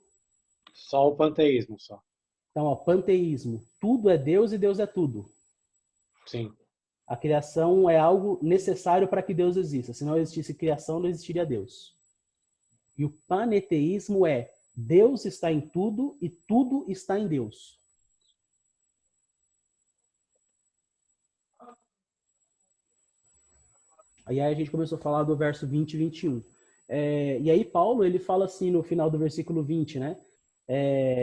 Só o panteísmo, só. Então, ó, panteísmo. Tudo é Deus e Deus é tudo. Sim. A criação é algo necessário para que Deus exista. Se não existisse criação, não existiria Deus. E o paneteísmo é Deus está em tudo e tudo está em Deus. Aí a gente começou a falar do verso 20 e 21. E aí Paulo, ele fala assim no final do versículo 20, né?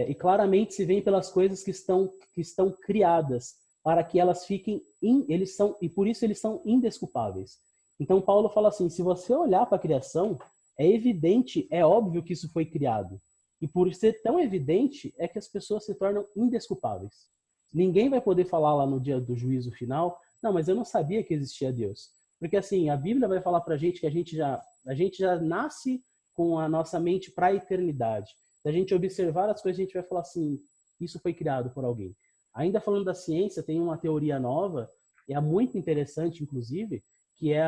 E claramente se vê pelas coisas que estão criadas, para que elas fiquem, e por isso eles são indesculpáveis. Então Paulo fala assim, se você olhar para a criação, é evidente, é óbvio que isso foi criado. E por ser tão evidente, é que as pessoas se tornam indesculpáveis. Ninguém vai poder falar lá no dia do juízo final, não, mas eu não sabia que existia Deus. Porque assim, a Bíblia vai falar pra gente que a gente já nasce com a nossa mente para a eternidade. Se a gente observar as coisas, a gente vai falar assim, isso foi criado por alguém. Ainda falando da ciência, tem uma teoria nova, e é muito interessante, inclusive, que é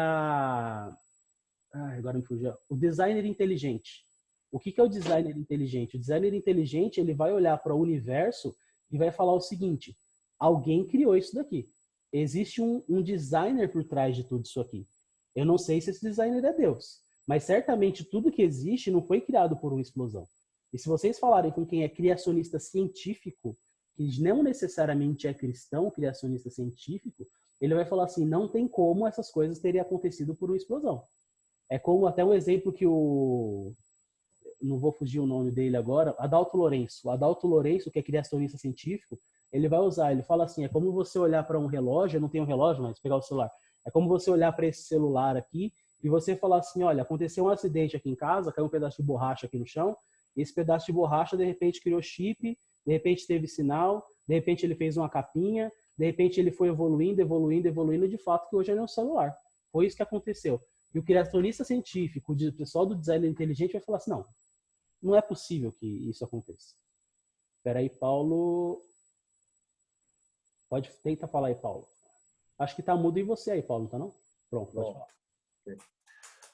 agora me fugiu. O designer inteligente. O que é o designer inteligente? O designer inteligente, ele vai olhar para o universo e vai falar o seguinte, alguém criou isso daqui. Existe um designer por trás de tudo isso aqui. Eu não sei se esse designer é Deus, mas certamente tudo que existe não foi criado por uma explosão. E se vocês falarem com quem é criacionista científico, que não necessariamente é cristão, criacionista científico, ele vai falar assim, não tem como essas coisas terem acontecido por uma explosão. É como até um exemplo que não vou fugir o nome dele agora, Adalto Lourenço. O Adalto Lourenço, que é criacionista científico, ele vai usar, ele fala assim, é como você olhar para um relógio, eu não tenho um relógio, mas pegar o celular, é como você olhar para esse celular aqui e você falar assim, olha, aconteceu um acidente aqui em casa, caiu um pedaço de borracha aqui no chão, esse pedaço de borracha, de repente, criou chip, de repente teve sinal, de repente ele fez uma capinha, de repente ele foi evoluindo, de fato, que hoje ele é um celular. Foi isso que aconteceu. E o criacionista científico, o pessoal do design inteligente vai falar assim, não é possível que isso aconteça. Espera aí, Paulo. Tenta falar aí, Paulo. Acho que tá mudo em você aí, Paulo, tá não? Pronto, pode falar.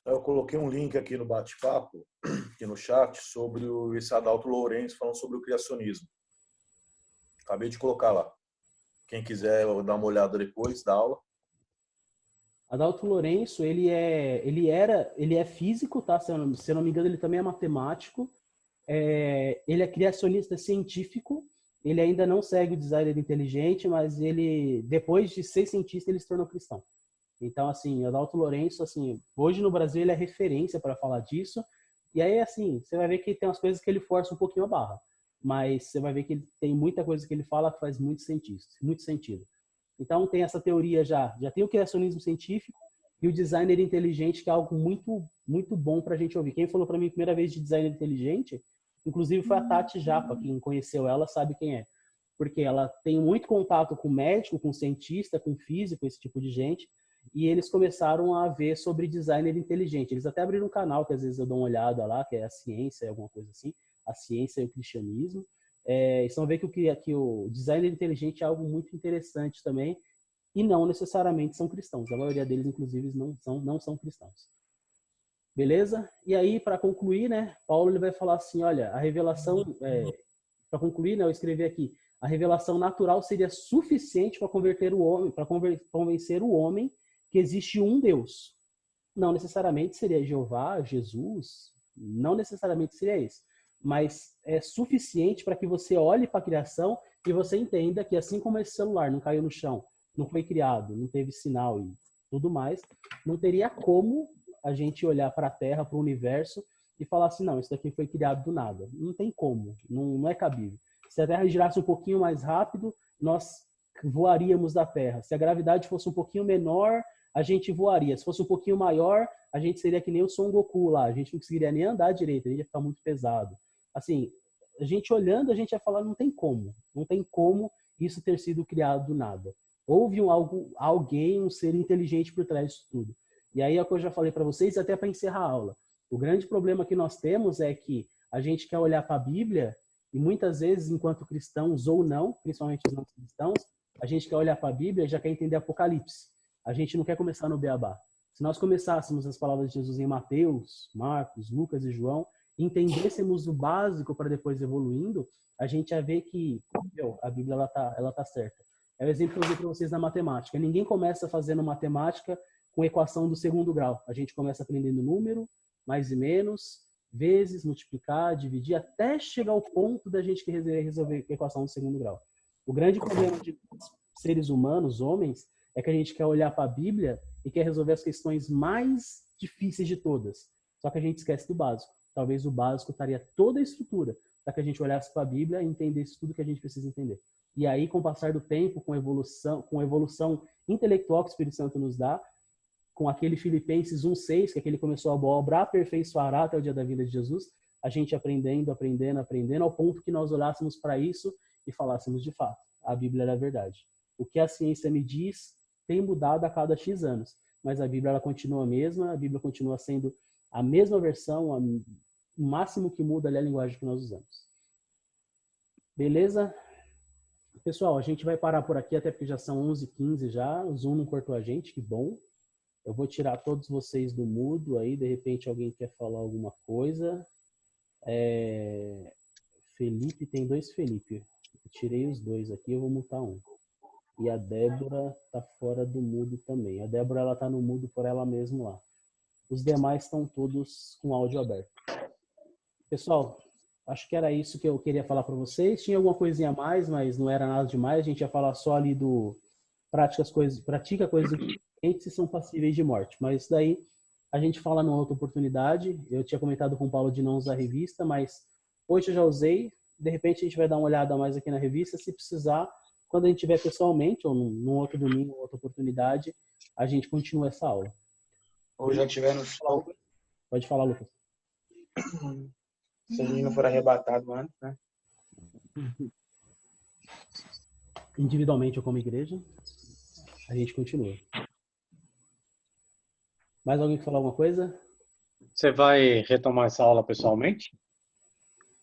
Eu coloquei um link aqui no bate-papo, aqui no chat, sobre esse Adalto Lourenço falando sobre o criacionismo. Acabei de colocar lá. Quem quiser dar uma olhada depois da aula. Adalto Lourenço, ele é físico, tá? Se eu não me engano, ele também é matemático. Ele é criacionista científico. Ele ainda não segue o designer inteligente, mas ele, depois de ser cientista, ele se tornou cristão. Então, assim, Adalto Lourenço, assim, hoje no Brasil ele é referência para falar disso. E aí, assim, você vai ver que tem umas coisas que ele força um pouquinho a barra. Mas você vai ver que ele tem muita coisa que ele fala que faz muito sentido. Então, tem essa teoria já tem o criacionismo científico e o designer inteligente, que é algo muito, muito bom para a gente ouvir. Quem falou para mim a primeira vez de designer inteligente, inclusive foi a Tati Japa, quem conheceu ela sabe quem é. Porque ela tem muito contato com médico, com cientista, com físico, esse tipo de gente, e eles começaram a ver sobre designer inteligente. Eles até abriram um canal, que às vezes eu dou uma olhada lá, que é a ciência, alguma coisa assim, a ciência e o cristianismo. E vocês vão ver que o designer inteligente é algo muito interessante também, e não necessariamente são cristãos. A maioria deles, inclusive, não são cristãos. Beleza? E aí, para concluir, né, Paulo ele vai falar assim, olha, a revelação, para concluir, né, eu escrevi aqui, a revelação natural seria suficiente para convencer o homem que existe um Deus. Não necessariamente seria Jeová, Jesus, não necessariamente seria esse, mas é suficiente para que você olhe para a criação e você entenda que assim como esse celular não caiu no chão, não foi criado, não teve sinal e tudo mais, não teria como a gente olhar para a Terra, para o universo e falar assim, não, isso daqui foi criado do nada. Não tem como, não é cabível. Se a Terra girasse um pouquinho mais rápido, nós voaríamos da Terra. Se a gravidade fosse um pouquinho menor, a gente voaria. Se fosse um pouquinho maior, a gente seria que nem o Son Goku lá. A gente não conseguiria nem andar direito, a gente ia ficar muito pesado. Assim, a gente olhando, a gente ia falar, não tem como isso ter sido criado do nada. Houve alguém, um ser inteligente por trás disso tudo. E aí é o que eu já falei para vocês, até para encerrar a aula. O grande problema que nós temos é que a gente quer olhar para a Bíblia e muitas vezes, enquanto cristãos ou não, principalmente os não cristãos, a gente quer olhar para a Bíblia e já quer entender Apocalipse. A gente não quer começar no beabá. Se nós começássemos as palavras de Jesus em Mateus, Marcos, Lucas e João, entendêssemos o básico para depois evoluindo, a gente ia ver que a Bíblia ela tá certa. É o exemplo que eu dei para vocês na matemática. Ninguém começa fazendo matemática com equação do segundo grau. A gente começa aprendendo número, mais e menos, vezes, multiplicar, dividir, até chegar ao ponto da gente resolver a equação do segundo grau. O grande problema de seres humanos, homens, é que a gente quer olhar para a Bíblia e quer resolver as questões mais difíceis de todas. Só que a gente esquece do básico. Talvez o básico estaria toda a estrutura para que a gente olhasse para a Bíblia e entendesse tudo que a gente precisa entender. E aí, com o passar do tempo, com a evolução intelectual que o Espírito Santo nos dá, com aquele Filipenses 1:6, que é que ele começou a boa obra, aperfeiçoará até o dia da vinda de Jesus, a gente aprendendo, ao ponto que nós olhássemos para isso e falássemos de fato, a Bíblia era a verdade. O que a ciência me diz tem mudado a cada X anos, mas a Bíblia ela continua a mesma, a Bíblia continua sendo a mesma versão, o máximo que muda ali é a linguagem que nós usamos. Beleza? Pessoal, a gente vai parar por aqui, até porque já são 11h15 já, o Zoom não cortou a gente, que bom. Eu vou tirar todos vocês do mudo aí, de repente alguém quer falar alguma coisa. Felipe, tem 2 Felipe. Eu tirei os 2 aqui, eu vou mutar um. E a Débora tá fora do mudo também. A Débora, ela tá no mudo por ela mesma lá. Os demais estão todos com áudio aberto. Pessoal, acho que era isso que eu queria falar para vocês. Tinha alguma coisinha a mais, mas não era nada demais. A gente ia falar só ali do pratica coisas que são passíveis de morte. Mas isso daí a gente fala numa outra oportunidade. Eu tinha comentado com o Paulo de não usar revista, mas hoje eu já usei. De repente a gente vai dar uma olhada mais aqui na revista. Se precisar, quando a gente tiver pessoalmente, ou num outro domingo, outra oportunidade, a gente continua essa aula. Ou já tiver no sol. Pode falar, Lucas. Se a gente não for arrebatado antes, né? Individualmente ou como igreja, a gente continua. Mais alguém quer falar alguma coisa? Você vai retomar essa aula pessoalmente?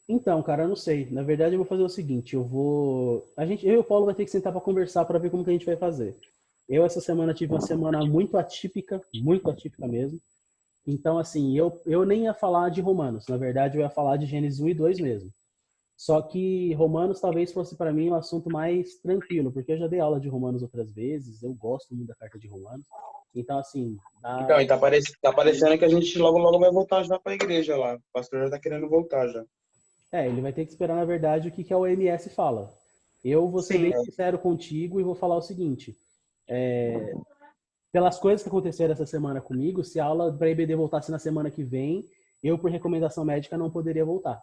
Então, cara, eu não sei. Na verdade, eu vou fazer o seguinte, eu e o Paulo vai ter que sentar para conversar para ver como que a gente vai fazer. Eu essa semana tive uma semana muito atípica mesmo. Então, assim, eu nem ia falar de Romanos. Na verdade, eu ia falar de Gênesis 1 e 2 mesmo. Só que Romanos talvez fosse para mim um assunto mais tranquilo, porque eu já dei aula de Romanos outras vezes, eu gosto muito da carta de Romanos. Então, assim... Então, e tá parecendo que a gente logo vai voltar já pra igreja lá. O pastor já tá querendo voltar já. Ele vai ter que esperar, na verdade, o que a OMS fala. Eu vou ser bem sincero contigo e vou falar o seguinte. Pelas coisas que aconteceram essa semana comigo, se a aula para EBD voltasse na semana que vem, eu, por recomendação médica, não poderia voltar.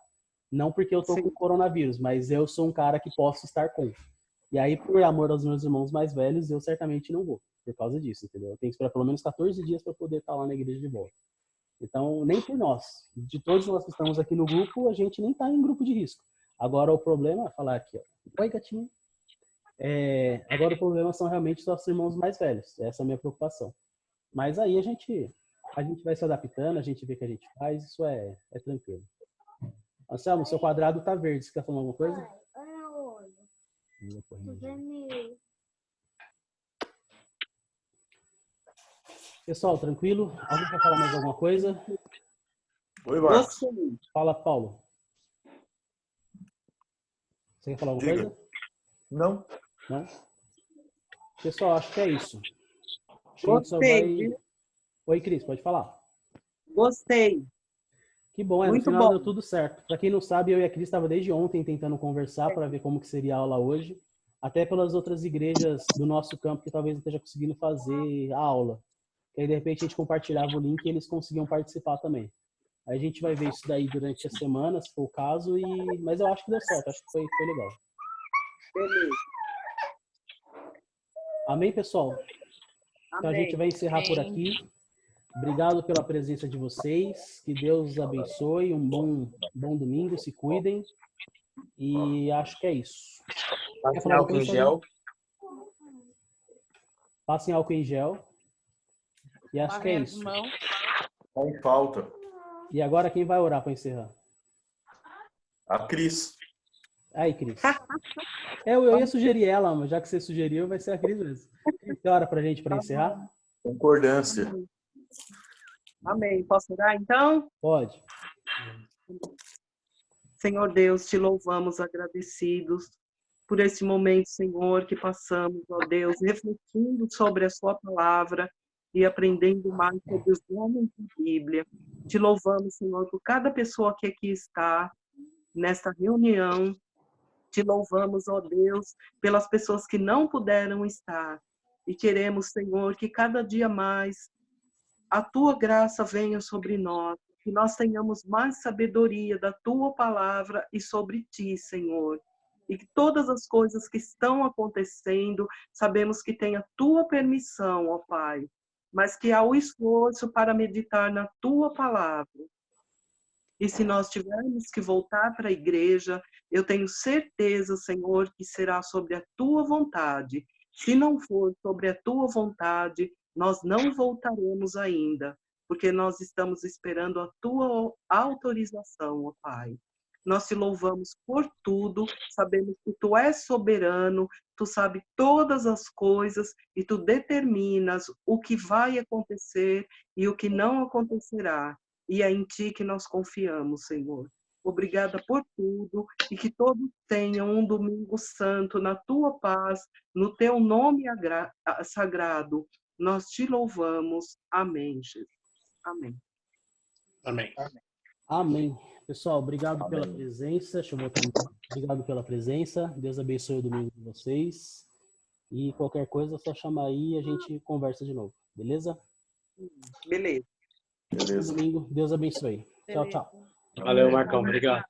Não porque eu tô com coronavírus, mas eu sou um cara que posso estar com. E aí, por amor aos meus irmãos mais velhos, eu certamente não vou, por causa disso, entendeu? Eu tenho que esperar pelo menos 14 dias para poder estar lá na igreja de volta. Então, nem por nós. De todos nós que estamos aqui no grupo, a gente nem está em grupo de risco. Agora, o problema é falar aqui, ó. Oi, gatinho. Agora, o problema são realmente os nossos irmãos mais velhos. Essa é a minha preocupação. Mas aí a gente vai se adaptando, a gente vê o que a gente faz, isso é tranquilo. Anselmo, seu quadrado tá verde. Você quer falar alguma coisa? Pessoal, tranquilo? Alguém quer falar mais alguma coisa? Oi, Marcos. Fala, Paulo. Você quer falar alguma coisa? Não. Não? Pessoal, acho que é isso. Gostei. Oi, Cris, pode falar. Gostei. Que bom, no final deu tudo certo. Para quem não sabe, eu e a Cris estava desde ontem tentando conversar para ver como que seria a aula hoje, até pelas outras igrejas do nosso campo que talvez não esteja conseguindo fazer a aula. E aí, de repente, a gente compartilhava o link e eles conseguiam participar também. Aí a gente vai ver isso daí durante a semana, se for o caso, mas eu acho que deu certo, acho que foi legal. Beleza. Amém, pessoal? Então a gente vai encerrar por aqui. Obrigado pela presença de vocês. Que Deus os abençoe. Um bom domingo. Se cuidem. E acho que é isso. Passem álcool em gel. Passem álcool em gel. E acho que é isso. Tá em falta. E agora quem vai orar para encerrar? A Cris. Aí, Cris. Eu ia sugerir ela, mas já que você sugeriu, vai ser a Cris mesmo. Tem hora pra gente para encerrar? Concordância. Amém. Posso orar, então? Pode. Senhor Deus, te louvamos agradecidos por esse momento, Senhor, que passamos, ó Deus, refletindo sobre a sua palavra e aprendendo mais sobre os homens da Bíblia. Te louvamos, Senhor, por cada pessoa que aqui está nesta reunião. Te louvamos, ó Deus, pelas pessoas que não puderam estar. E queremos, Senhor, que cada dia mais a tua graça venha sobre nós, que nós tenhamos mais sabedoria da tua palavra e sobre ti, Senhor. E que todas as coisas que estão acontecendo, sabemos que tem a tua permissão, ó Pai, mas que há o esforço para meditar na tua palavra. E se nós tivermos que voltar para a igreja, eu tenho certeza, Senhor, que será sobre a tua vontade. Se não for sobre a tua vontade, nós não voltaremos ainda, porque nós estamos esperando a tua autorização, ó Pai. Nós te louvamos por tudo, sabemos que tu és soberano, tu sabes todas as coisas e tu determinas o que vai acontecer e o que não acontecerá. E é em ti que nós confiamos, Senhor. Obrigada por tudo e que todos tenham um domingo santo na tua paz, no teu nome sagrado. Nós te louvamos. Amém, Jesus. Amém. Amém. Amém. Pessoal, obrigado pela presença. Deixa eu voltar. Obrigado pela presença. Deus abençoe o domingo de vocês. E qualquer coisa, é só chamar aí e a gente conversa de novo. Beleza? Beleza. Beleza. Domingo. Deus abençoe. Tchau, tchau. Valeu, Marcão. Obrigado.